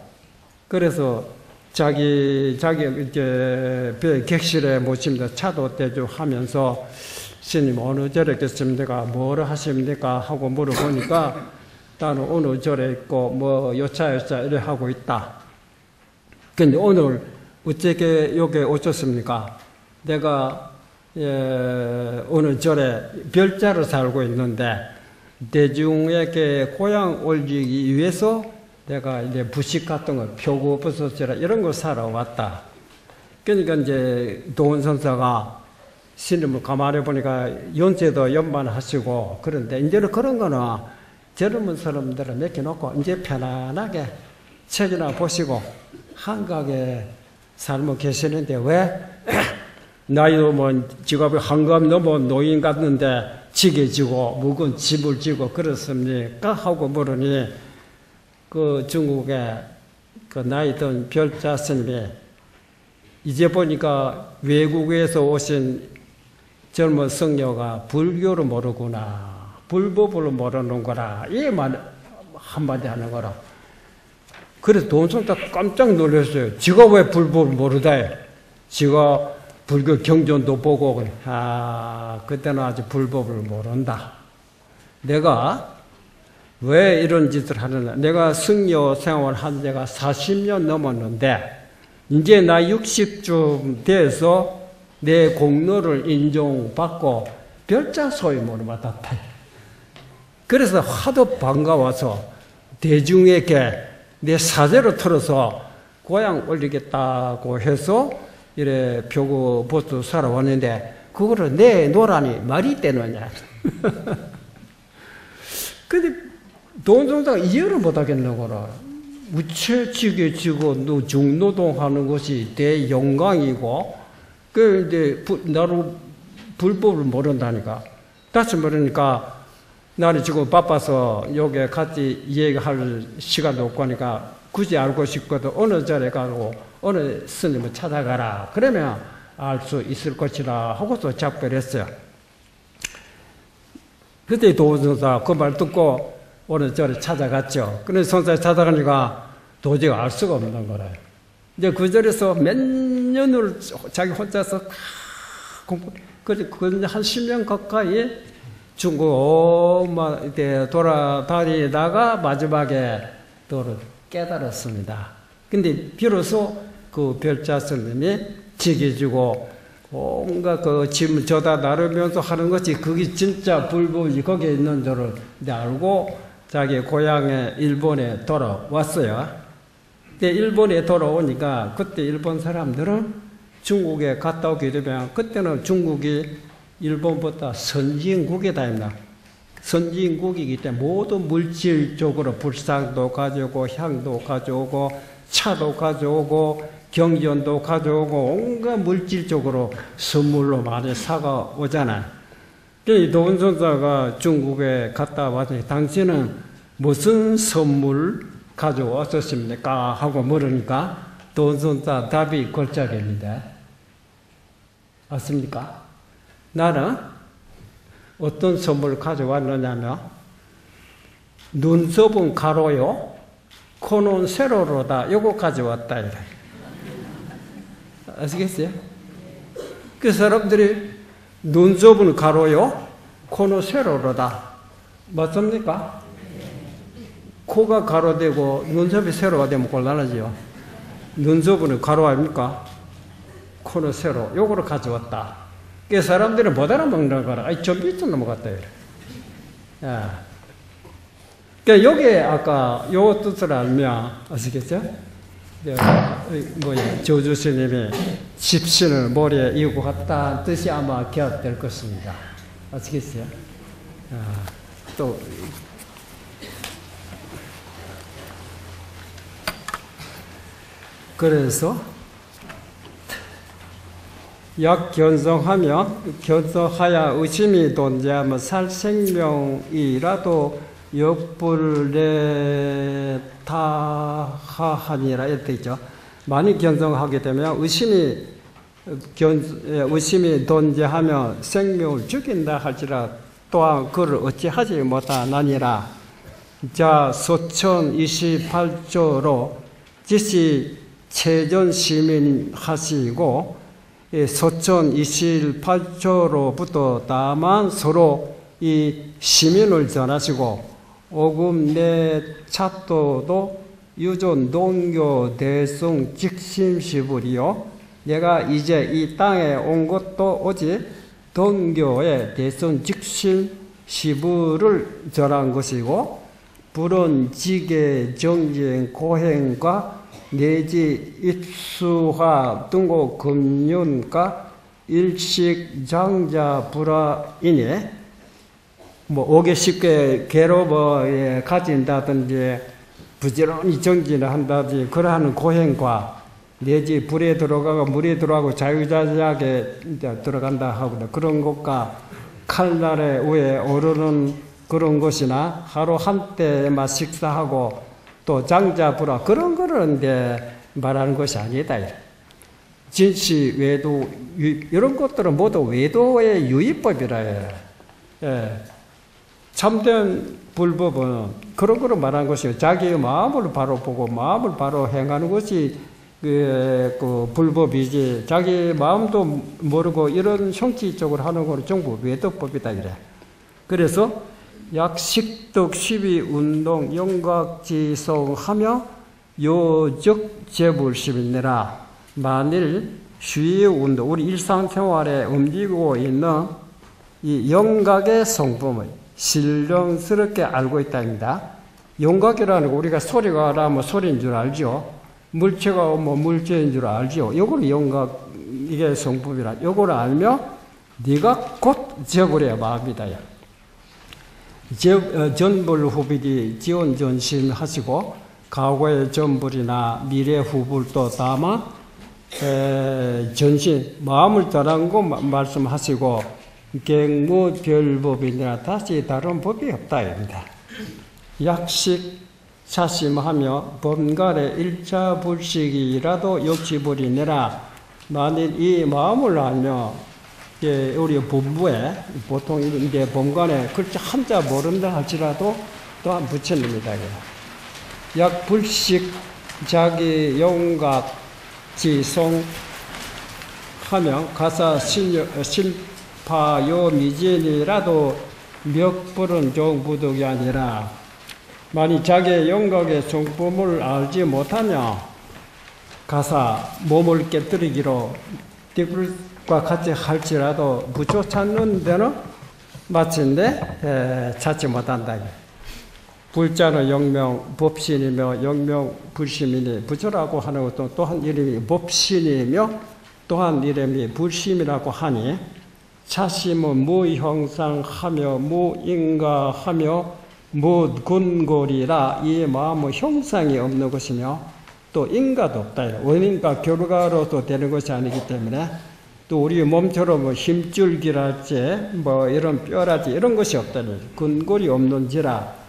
Speaker 1: 그래서 자기 이제 객실에 모십니다. 차도 대주하면서 스님 어느 절에 계십니까? 뭐를 하십니까? 하고 물어보니까 나는 어느 절에 있고 뭐 요차 이래 하고 있다. 근데 오늘 어떻게 여기 오셨습니까? 내가 어느 절에 별자로 살고 있는데 대중에게 고향 올리기 위해서 내가 이제 부식 같은 거 표고버섯이라 이런 거 사러 왔다. 그러니까 이제 도원선사가 신임을 가만히 보니까 연세도 연반하시고 그런데 이제는 그런 거는 젊은 사람들을 맡겨놓고 이제 편안하게 책이나 보시고 한가하게 살고 계시는데 왜 나이도 뭐 직업이 한갑 넘어 노인 같는데 지게 지고 무거운 짐을 지고 그렇습니까? 하고 물으니 그 중국의 그 나이 든 별자 스님이 이제 보니까 외국에서 오신 젊은 성녀가 불교를 모르구나. 불법을 모르는 거라. 이 말 한마디 하는 거라. 그래서 도원선사 깜짝 놀랐어요. 지가 왜 불법을 모르다 해. 지가 불교 경전도 보고, 그때는 아직 불법을 모른다. 내가 왜 이런 짓을 하느냐. 내가 승려 생활 한 지가 40년 넘었는데, 이제 나 60쯤 돼서 내 공로를 인정받고 별자 소임을 받았다. 그래서 하도 반가워서 대중에게 내 사제로 틀어서 고향 올리겠다고 해서 이래 표고보도 살아왔는데 그거를 내놓으라니 말이 되느냐. 근데 도원선사가 이해를 못하겠는 거라. 우체지게 지고 중노동하는 것이 내 영광이고 그 이제 나로 불법을 모른다니까. 다시 말하니까 나는 지금 바빠서 여기 같이 얘기할 시간도 없고 하니까 굳이 알고 싶거든. 어느 자리에 가고 어느 스님을 찾아가라. 그러면 알 수 있을 것이라 하고서 작별했어요. 그때 도원선사 그 말 듣고 어느 자리에 찾아갔죠. 그래서 선사에 찾아가니까 도저히 알 수가 없는 거라요. 이제 그 자리에서 몇 년을 자기 혼자서 공부, 그한 10년 가까이 중국 돌아다니다가 마지막에 또 깨달았습니다. 근데 비로소 그 별자 스님이 지게지고 온갖 그 짐을 저다 나르면서 하는 것이 그게 진짜 불법이 거기에 있는 줄을 알고 자기 고향에 일본에 돌아왔어요. 근데 일본에 돌아오니까 그때 일본 사람들은 중국에 갔다 오게 되면 그때는 중국이 일본보다 선진국이다. 선진국이기 때문에 모든 물질적으로 불상도 가져오고 향도 가져오고 차도 가져오고 경전도 가져오고 온갖 물질적으로 선물로 많이 사가 오잖아요. 도원선사가 중국에 갔다 왔더니 당신은 무슨 선물 가져왔었습니까? 하고 물으니까 도원선사 답이 걸작입니다. 맞습니까? 나는 어떤 선물을 가져왔느냐면 눈썹은 가로요, 코는 세로로다. 요거 가져왔다. 이래. 아시겠어요? 그 사람들이 눈썹은 가로요, 코는 세로로다. 맞습니까? 코가 가로되고 눈썹이 세로가 되면 곤란하지요. 눈썹은 가로 아닙니까? 코는 세로. 요거를 가져왔다. 그 사람들은 못 알아먹는 거라. 아이, 좀 밑으로 넘어갔다. 이래. 야. 그러니까 여기에 아까 요 뜻을 알면, 아시겠죠? 조주 스님이 집신을 머리에 이고 갔다는 뜻이 아마 기억될 것입니다. 아시겠어요? 또, 그래서, 약 견성하여 의심이 존재하면 살 생명이라도 역불레타하니라 이렇게 있죠. 많이 견성하게 되면 의심이 존재하며 생명을 죽인다 할지라 또한 그를 어찌하지 못하나니라. 자, 소천 28조로 지시 체전 시민 하시고 소천 28조로부터 다만 서로 이 시민을 전하시고 오금 내 차도도 유존 동교 대승 직심시불이요. 내가 이제 이 땅에 온 것도 오직 동교의 대승 직심시불을 전한 것이고 불은 지계 정진 고행과 내지 입수화 등고 금륜과 일식 장자 불화이니 뭐 오게 쉽게 괴로워에 가진다든지 부지런히 정진을 한다든지 그러한 고행과 내지 불에 들어가고 물에 들어가고 자유자재하게 들어간다 하고 그런 것과 칼날에 위에 오르는 그런 것이나 하루 한때만 식사하고 또 장자불화 그런 거를 이제 말하는 것이 아니다. 진시 외도 이런 것들은 모두 외도의 유의법이라 해요. 예. 참된 불법은 그런 거를 말하는 것이요. 자기의 마음을 바로 보고 마음을 바로 행하는 것이 그 불법이지. 자기 마음도 모르고 이런 형식적으로 하는 거는 전부 외도법이다 이래. 그래서 약식덕 시비 운동 영각지성하며 요적 재불심이니라. 만일 주의 운동 우리 일상생활에 움직이고 있는 이 영각의 성품을 신령스럽게 알고 있다입니다. 영각이라는 거 우리가 소리가 나면 소리인 줄 알죠. 물체가 뭐 물체인 줄 알죠. 요걸 영각 이게 성품이라. 요걸 알며 네가 곧 저버려야 마음이다. 전불 후불이 지원전심 하시고 과거의 전불이나 미래 후불도 담아 전신 마음을 따라한 거 말씀하시고 갱무별법이니라 다시 다른 법이 없다입니다. 약식 사심하며 범갈의 일차불식이라도 욕지불이니라. 만일 이 마음을 알며 우리 본부에 보통 이제 본관에 글자 한자 모른다 할지라도 또한 붙여냅니다. 약불식 자기 영각 지송 하며 가사 실파요 미진이라도 멱불은 종부득이 아니라 만일 자기의 영각의 성품을 알지 못하며 가사 몸을 깨뜨리기로 띠불과 같이 할지라도 부처 찾는 데는 마침내 찾지 못한다. 불자는 영명 법신이며 영명 불심이니 부처라고 하는 것도 또한 이름이 법신이며 또한 이름이 불심이라고 하니 차심은 무형상하며 무인가하며 무근골이라. 이 마음은 형상이 없는 것이며 또 인가도 없다. 원인과 결과로도 되는 것이 아니기 때문에 또 우리 몸처럼 힘줄기랄지 뭐 이런 뼈라지 이런 것이 없다. 근골이 없는지라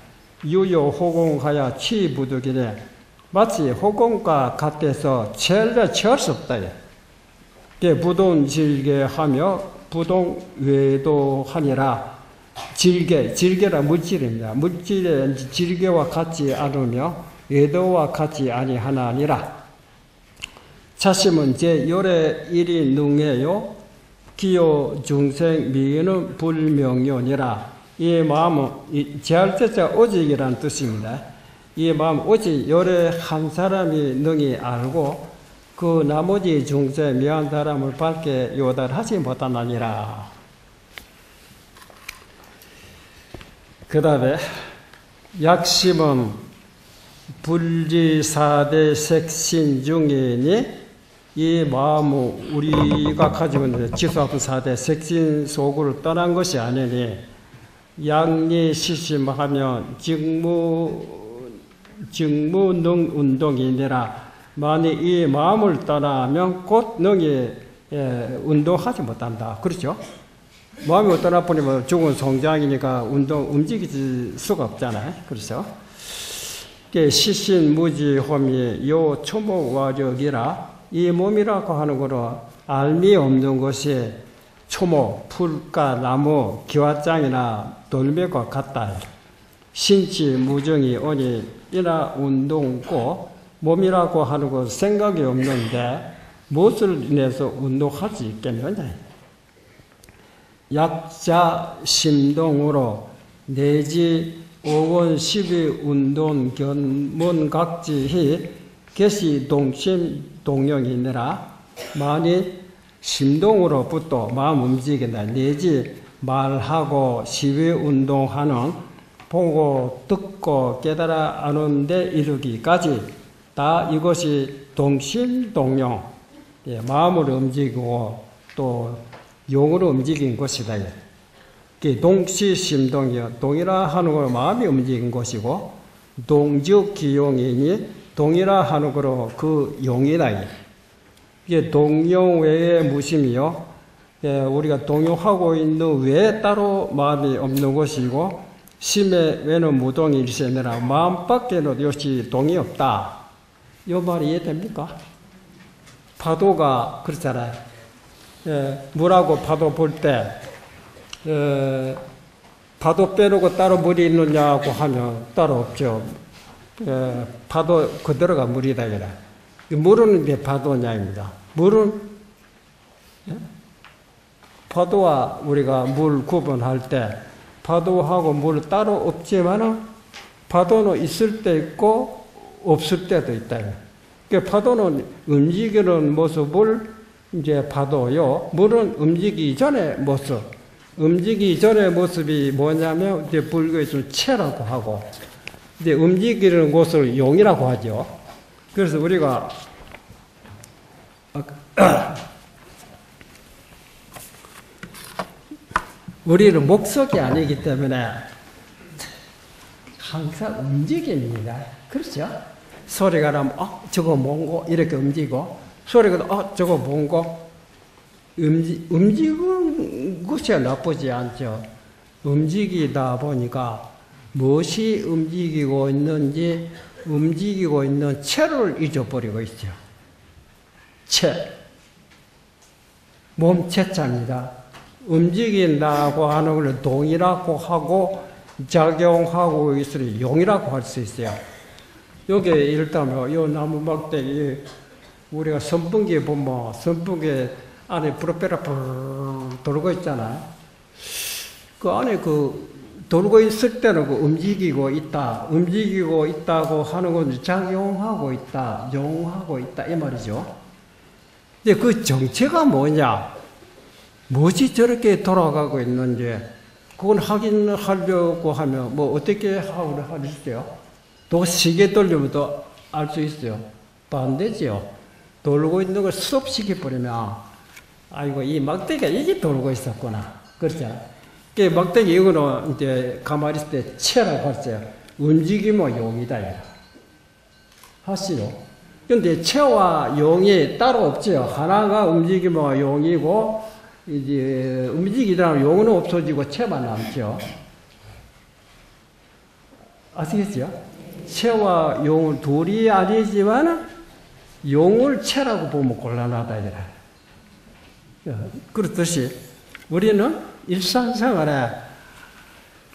Speaker 1: 유효호공하여 치부득이래. 마치 호공과 같아서 체할 수 없다. 부동질게하며 부동외도하니라. 질게라 물질입니다. 물질의 질게와 같지 않으며 외도와 같지 아니하나니라. 차심은 제 열의 일이 능해요. 기요 중생 미는 불명료니라. 이 마음은 제할 때자 오직이라는 뜻입니다. 이 마음 오직 열의 한 사람이 능히 알고 그 나머지 중생 미한 사람을 밝게 요달하지 못하나니라. 그 다음에 약심은 불지사대 색신 중이니 이 마음은 우리가 가지고 있는 지수합 사대 색신 속을 떠난 것이 아니니 양리시심하면 직무능 운동이니라. 만일 이 마음을 떠나면 곧 능히 운동하지 못한다. 그렇죠? 마음이 떠나버리면 죽은 송장이니까 움직일 수가 없잖아요. 그렇죠? 시신무지홈이 요 초목화력이라. 이 몸이라고 하는 거로 알미 없는 것이 초목, 풀과 나무, 기와장이나 돌멩이와 같다. 신치 무정이 오니 이나 운동고 몸이라고 하는 것 생각이 없는데 무엇을 인해서 운동할 수 있겠느냐. 약자 심동으로 내지 5원 12 운동 견문각지히 개시 동심 동령이니라. 만일 심동으로부터 마음 움직인다. 내지 말하고 시위 운동하는 보고 듣고 깨달아 아는 데 이르기까지 다 이것이 동심동용, 예, 마음으로 움직이고 또 용으로 움직인 것이다. 동시심동이요. 동이라 하는 걸 마음이 움직인 것이고 동즉기용이니 동이라 하는 거로 그 용이다. 이게 동용 외에 무심이요. 예, 우리가 동용하고 있는 외에 따로 마음이 없는 것이고 심의 외는 무동이 일세매라. 마음밖에는 역시 동이 없다. 이 말이 이해됩니까? 파도가 그렇잖아요. 예, 물하고 파도 볼 때 파도 빼놓고 따로 물이 있느냐고 하면 따로 없죠. 예, 파도 그대로가 물이다. 이래. 물은 이제 파도냐입니다. 물은 예? 파도와 우리가 물 구분할 때 파도하고 물 따로 없지만 파도는 있을 때 있고 없을 때도 있다. 그러니까 파도는 움직이는 모습을 이제 파도요. 물은 움직이기 전의 모습. 움직이기 전의 모습이 뭐냐면 이제 불교에서 체라고 하고 이제 움직이는 곳을 용이라고 하죠. 그래서 우리가 우리는 목석이 아니기 때문에 항상 움직입니다. 그렇죠? 소리가 나면 저거 뭔고 이렇게 움직이고 소리가 나면 저거 뭔고 움직이는 것이 나쁘지 않죠. 움직이다 보니까 무엇이 움직이고 있는지 움직이고 있는 체를 잊어버리고 있죠. 체. 몸체자입니다. 움직인다고 하는 걸 동이라고 하고 작용하고 있으니 용이라고 할 수 있어요. 여기 일단 이 나무 막대기 우리가 선풍기에 보면 선풍기 안에 프로펠러 돌고 있잖아요. 그 안에 돌고 있을 때는 움직이고 있다고 하는 건 작용하고 있다, 용하고 있다 이 말이죠. 근데 그 정체가 뭐냐? 무엇이 저렇게 돌아가고 있는지 그건 확인하려고 하면 뭐 어떻게 하고 하겠어요? 또 시계 돌리면 또 알 수 있어요. 반대지요. 돌고 있는 걸 스톱시켜버리면 아이고 이 막대기가 이게 돌고 있었구나. 그렇죠? 그 막대기 이거는 이제 가만히 있을 때 체라고 했어요. 움직이면 용이다. 하시죠. 근데 체와 용이 따로 없죠. 하나가 움직이면 용이고 이제 움직이다 용은 없어지고 체만 남죠. 아시겠죠? 체와 용은 둘이 아니지만 용을 체라고 보면 곤란하다 이래. 그렇듯이 우리는 일상생활에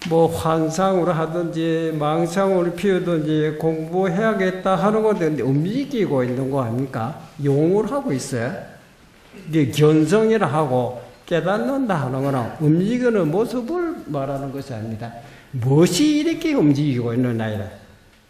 Speaker 1: 뭐 환상으로 하든지 망상으로 피우든지 공부해야겠다 하는 건데 움직이고 있는 거 아닙니까? 용을 하고 있어요. 이게 견성이라 하고 깨닫는다 하는 거는 움직이는 모습을 말하는 것이 아닙니다. 무엇이 이렇게 움직이고 있느냐 이래.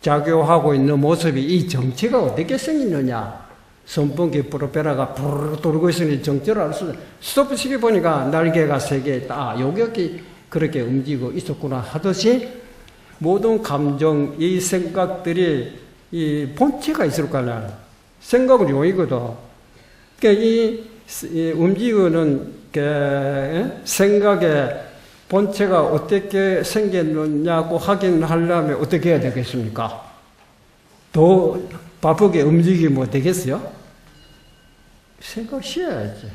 Speaker 1: 작용하고 있는 모습이 이 정체가 어떻게 생겼느냐. 선풍기 프로펠러가 부르르 돌고 있으니 정체를 알 수, 스톱시켜 보니까 날개가 3개 있다. 여기 그렇게 움직이고 있었구나 하듯이 모든 감정, 이 생각들이 이 본체가 있을 거 아니야. 생각은 용이거든. 그러니까 이 움직이는 생각의 본체가 어떻게 생겼느냐고 확인하려면 어떻게 해야 되겠습니까? 더 바쁘게 움직이면 되겠어요? 생각 쉬어야지.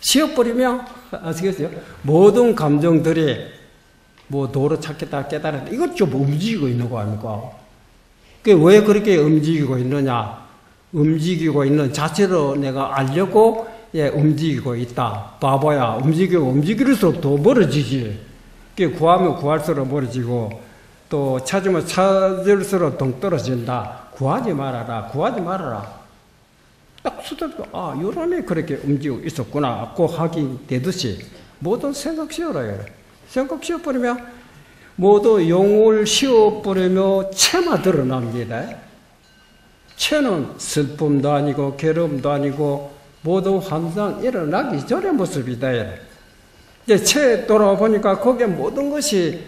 Speaker 1: 쉬어버리면, 아시겠어요? 모든 감정들이 뭐 도로 찾겠다 깨달았다. 이것 좀 움직이고 있는 거 아닙니까? 왜 그렇게 움직이고 있느냐? 움직이고 있는 자체로 내가 알려고 움직이고 있다. 바보야. 움직일수록 더 멀어지지. 구하면 구할수록 멀어지고 또 찾으면 찾을수록 동떨어진다. 구하지 말아라. 딱 수도 요런에 그렇게 움직이고 있었구나. 꼭 하기 되듯이 모든 생각 쉬어라. 생각 쉬어버리면 모두 용을 쉬어버리며 체마 드러납니다. 체는 슬픔도 아니고 괴로움도 아니고 모든 환상 일어나기 전의 모습이다. 이제 체에 돌아보니까 거기에 모든 것이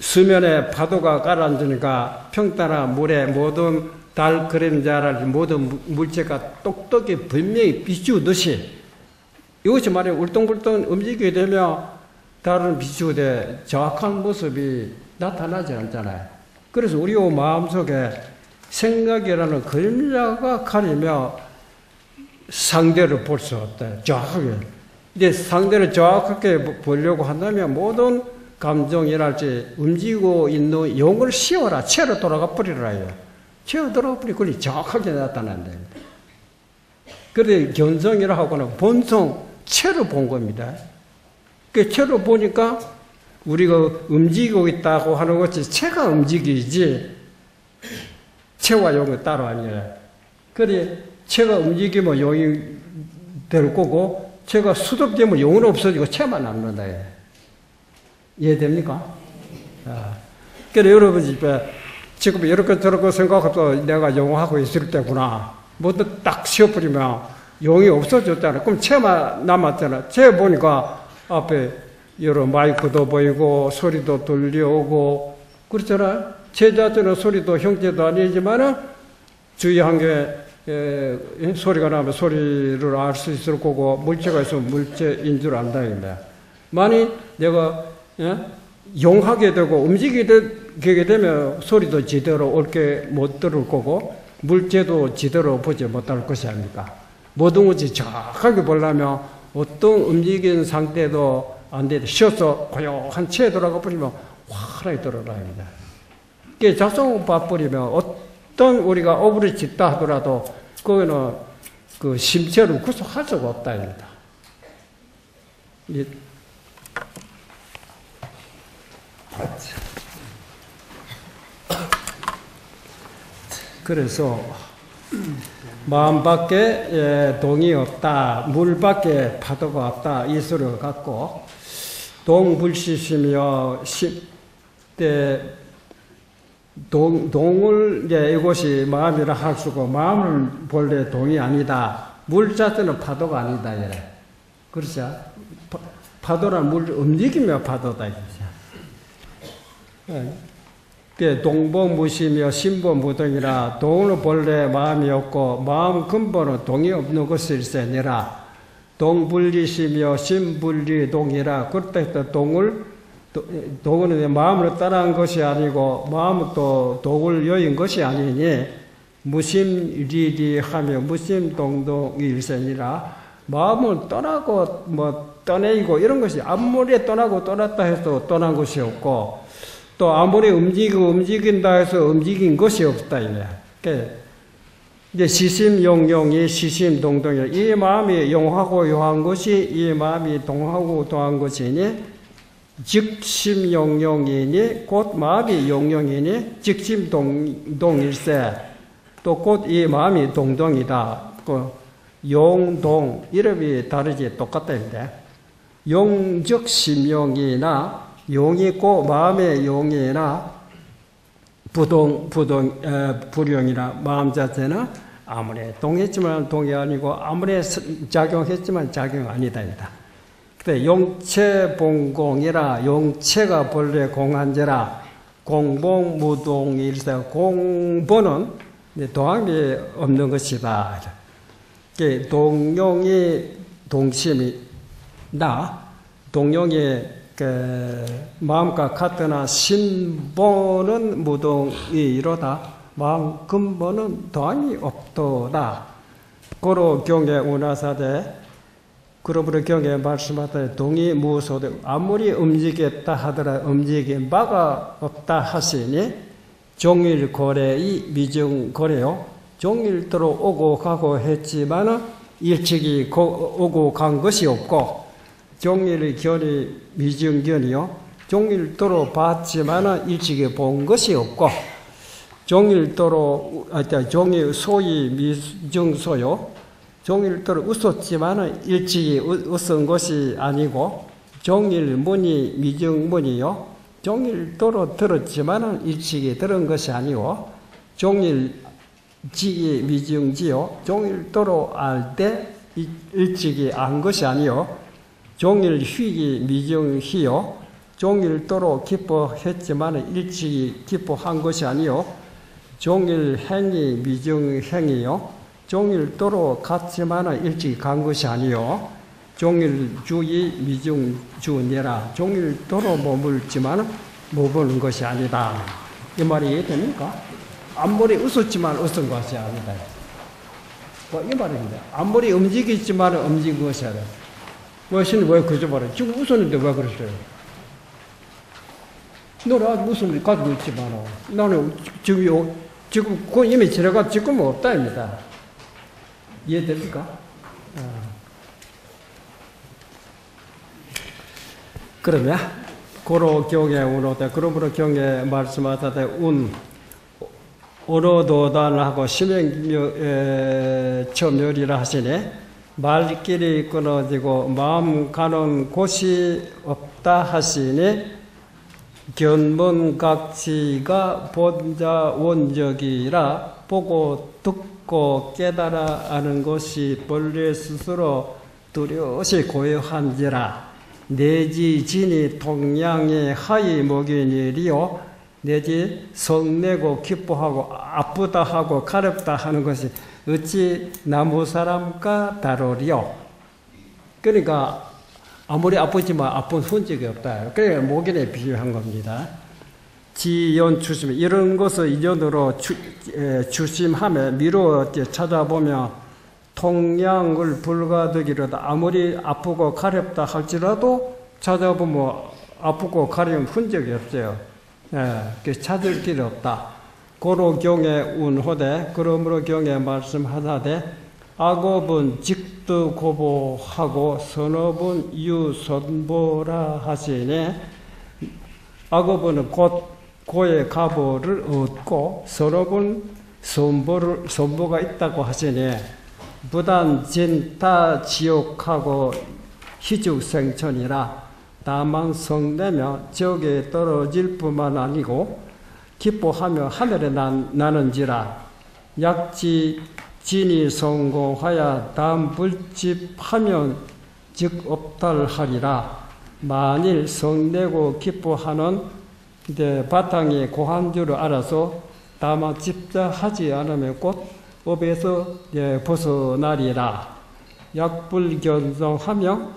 Speaker 1: 수면에 파도가 가라앉으니까 평탄한 물에 모든 달 그림자를 모든 물체가 똑똑히 분명히 비추듯이 이것이 말이야 울퉁불퉁 움직이게 되면 달은 비추되 정확한 모습이 나타나지 않잖아요. 그래서 우리 마음속에 생각이라는 그림자가 가리며 상대를 볼 수 없다. 정확하게. 근데 상대를 정확하게 보려고 한다면 모든 감정이랄지 움직이고 있는 영을 씌워라. 채로 돌아가 버리라. 채로 돌아가 버리고 그리 정확하게 나타난다. 그런데 견성이라 하고는 본성, 채로 본 겁니다. 그 채로 보니까 우리가 움직이고 있다고 하는 것이 채가 움직이지 채와 용은 따로 아니에요. 그래 채가 움직이면 용이 될 거고 채가 수독되면 용은 없어지고 채만 남는다. 이해됩니까? 그래 여러분 집에 지금 이렇게 저렇게 생각해도 내가 용하고 있을 때구나. 뭐든 딱 쉬어버리면 용이 없어졌잖아. 그럼 채만 남았잖아. 채 보니까 앞에 여러 마이크도 보이고 소리도 들려오고 그렇잖아. 채 자체는 소리도 형태도 아니지만은 주위 환경에 소리가 나면 소리를 알 수 있을 거고 물체가 있으면 물체인 줄 안다. 만일 내가 용하게 되고 움직이게 되면 소리도 제대로 옳게 못 들을 거고 물체도 제대로 보지 못할 것이 아닙니까? 모든 것이 정확하게 보려면 어떤 움직이는 상태도 안 돼도 쉬어서 고요한 채에 들어가 버리면 환하게 들어갑니다. 이게 작성 봐버리면 어떤 우리가 오브를 짓다 하더라도 그거는 그 심체를 구속할 수가 없다. 입니다. 그래서 마음 밖에 동이 없다, 물 밖에 파도가 없다 이 소리가 같고 동불시시며 동을 이제 이것이 마음이라 할 수고 마음은 본래 동이 아니다. 물 자체는 파도가 아니다. 이래. 그렇죠? 파도란 물 움직이며 파도다. 동보무시며 신보무동이라. 동은 본래 마음이 없고 마음 근본은 동이 없는 것일세 아니라 동분리시며 신분리동이라. 그렇다 동은 마음을 따라한 것이 아니고 마음은 또 동을 여인 것이 아니니 무심리리하며 무심동동일세니라. 마음을 떠나고 떠내고 이런 것이 아무리 떠나고 떠났다 해도 떠난 것이 없고 또 아무리 움직인다 해서 움직인 것이 없다. 이제 시심용용이 시심동동이라. 이 마음이 용하고 용한 것이 이 마음이 동하고 동한 것이니 즉심용용이니 곧 마음이 용용이니 즉심동동일세. 또 곧 이 마음이 동동이다. 그 용동 이름이 다르지 똑같다는데 용즉심용이나 용이 있고 마음의 용이나 불용이나 마음 자체는 아무리 동했지만 동이 아니고 아무리 작용했지만 작용 아니다. 용체봉공이라. 용체가 본래 공한제라. 공봉무동일세. 공본은 동함이 없는 것이다. 동용이 동심이나 동용이 마음과 같으나 신본은 무동이 이로다. 마음 근본은 동함이 없도다. 고로 경에 운하사대 그러므로 경에 말씀하되 동이 무소되 아무리 움직였다 하더라 움직인 바가 없다 하시니 종일고래의 미증고래요. 종일도로 오고 가고 했지만 일찍이 오고 간 것이 없고 종일의 견이 미증견이요. 종일도로 봤지만 일찍이 본 것이 없고 종일도로 종이 소위 미증소요. 종일도로 웃었지만 일찍이 웃은 것이 아니고 종일문이 미증문이요. 종일도로 들었지만 일찍이 들은 것이 아니고 종일지이 미증지요. 종일도로 알 때 일찍이 안 것이 아니요. 종일휘이 미증휘요. 종일토록 기뻐했지만 일찍 기뻐한 것이 아니요 종일 행위 미중 행위요 종일토록 갔지만 일찍 간 것이 아니요 종일주의 미중주니라 종일토록 머물지만 머무는 것이 아니다. 이 말이 이해됩니까? 아무리 웃었지만 웃은 것이 아니다. 뭐 이 말입니다. 아무리 움직이지만 움직인 것이 아니다. 무엇은 왜 그저 말해? 지금 웃었는데 왜 그러세요? 너는 아직 웃음을 가지고 있지만 나는 지금 그건 이미 지나가 지금은 없다입니다. 이해됩니까? 그러면 고로 경에 운오되 그러므로 경에 말씀하사되 운오도단하고 심행첨멸이라 하시니 말길이 끊어지고 마음 가는 곳이 없다 하시니 견문각지가 본자 원적이라 보고 듣고 깨달아 아는 것이 본래 스스로 뚜렷이 고요한지라 내지 진이 동양의 하이 목인일이요 내지 성내고 기뻐하고 아프다 하고 가렵다 하는 것이 어찌 나무 사람과 다르리요. 그러니까 아무리 아프지만 아픈 흔적이 없다. 그러니까 목인에 비유한 겁니다. 지연 추심 이런 것을 인연으로 추심하며 미루어 찾아보며 통량을 불가득이로다. 아무리 아프고 가렵다 할지라도 찾아보면 아프고 가려운 흔적이 없어요. 그래서 찾을 길이 없다. 고로 경에 운호되 그러므로 경에 말씀하사되 악업은 직득고보하고 선업은 유선보라 하시니 악업은 곧 고의 가보를 얻고 선업은 선보가 있다고 하시니 부단 진타 지옥하고 희죽생천이라 다만 성내며 지옥에 떨어질 뿐만 아니고 기뻐하며 하늘에 나는지라 약지 진이 성공하여 다음 불집하면 즉 없달하리라. 만일 성내고 기뻐하는 바탕이 고한 줄을 알아서 다만 집자하지 않으면 곧 업에서 벗어나리라. 약불견성하며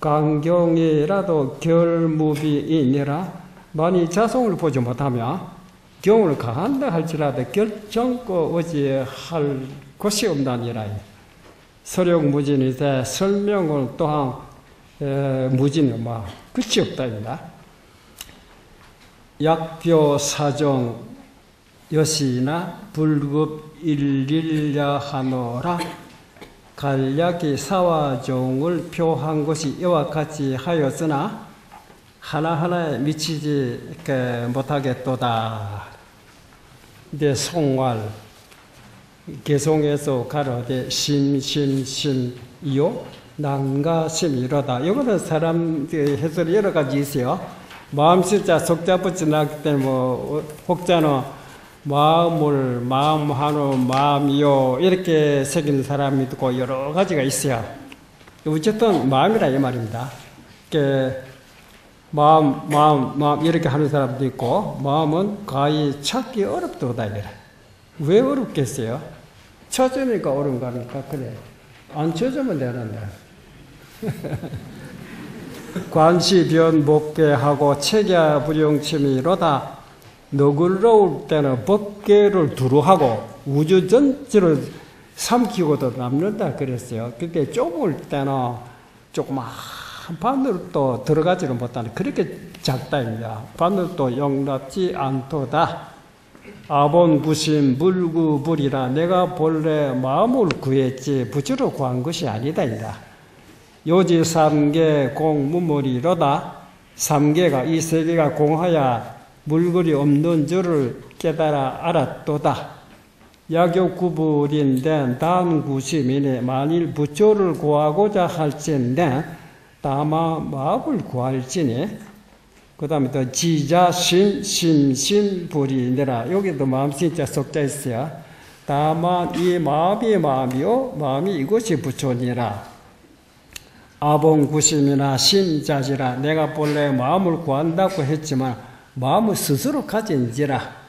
Speaker 1: 강경이라도 결무비이니라. 만일 자성을 보지 못하며 경을 가한다 할지라도 결정코 의지할 것이 없나니라. 서력무진이되 설명을 또한 무진이 끝이 없다입니다. 약표 사정 여시나 불급 일일야 하노라. 간략히 사화종을 표한 것이 이와 같이 하였으나 하나하나에 미치지 못하겠도다. 이제 송활 개송에서 가로되 심심심이요 난가심이로다. 이거는 사람 해설이 여러 가지 있어요. 마음실자 속자 붙이 나기 때문에 혹자는 마음을 마음하노 마음이요 이렇게 새기는 사람이 있고 여러 가지가 있어요. 어쨌든 마음이라 이 말입니다. 마음 이렇게 하는 사람도 있고 마음은 거의 찾기 어렵도다. 왜 어렵겠어요? 찾으니까 어려운 거니까 그래. 안 찾으면 되는데. 관시변 목계하고 체계 불용침이로다. 너글러울 때는 법계를 두루하고 우주 전체를 삼키고도 남는다 그랬어요. 그게 좁을 때는 조그만 바늘도 들어가지를 못하는 그렇게 작다입니다. 바늘도 용납지 않도다. 아본구심 물구불이라. 내가 본래 마음을 구했지 부지로 구한 것이 아니다. 요지 삼계 공무물이로다. 삼계가 이 세계가 공하여 물거리 없는 줄을 깨달아 알았도다. 약욕구불인데 단구심이네. 만일 부처를 구하고자 할진데 다만 마음을 구할지니. 그 다음에 또 지자심 심심불이니라. 여기도 마음 진짜 속자 있어요. 다만 이 마음이 마음이요 마음이 이것이 부처니라. 아봉구심이나 심자지라. 내가 본래 마음을 구한다고 했지만 마음을 스스로 가진지라.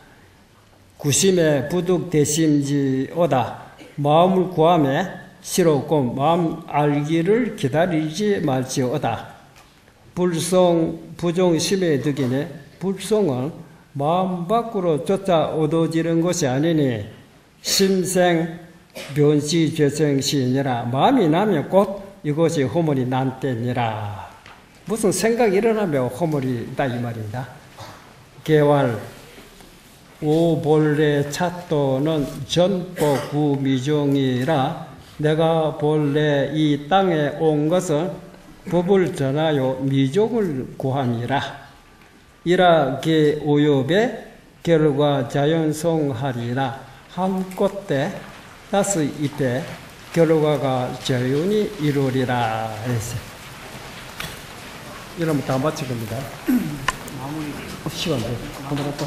Speaker 1: 구심에 부득대심지오다. 마음을 구함에 싫었고 마음 알기를 기다리지 말지오다. 불성 부종심에 득이네. 불성은 마음 밖으로 쫓아 얻어지는 것이 아니니 심생 변시 죄성시니라. 마음이 나면 곧 이것이 허물이 난 때니라. 무슨 생각이 일어나면 허물이 있다 이 말입니다. 개활 오본래 차도는 전법 구미종이라. 내가 본래 이 땅에 온 것은 법을 전하여 미종을 구함이라. 이라 개 오엽의 결과 자연성하리라. 한 꽃대 다섯 잎에 결과가 자연히 이루리라 했어요. 이러면 다 마칠 겁니다. 시간 돼. 한번 할까?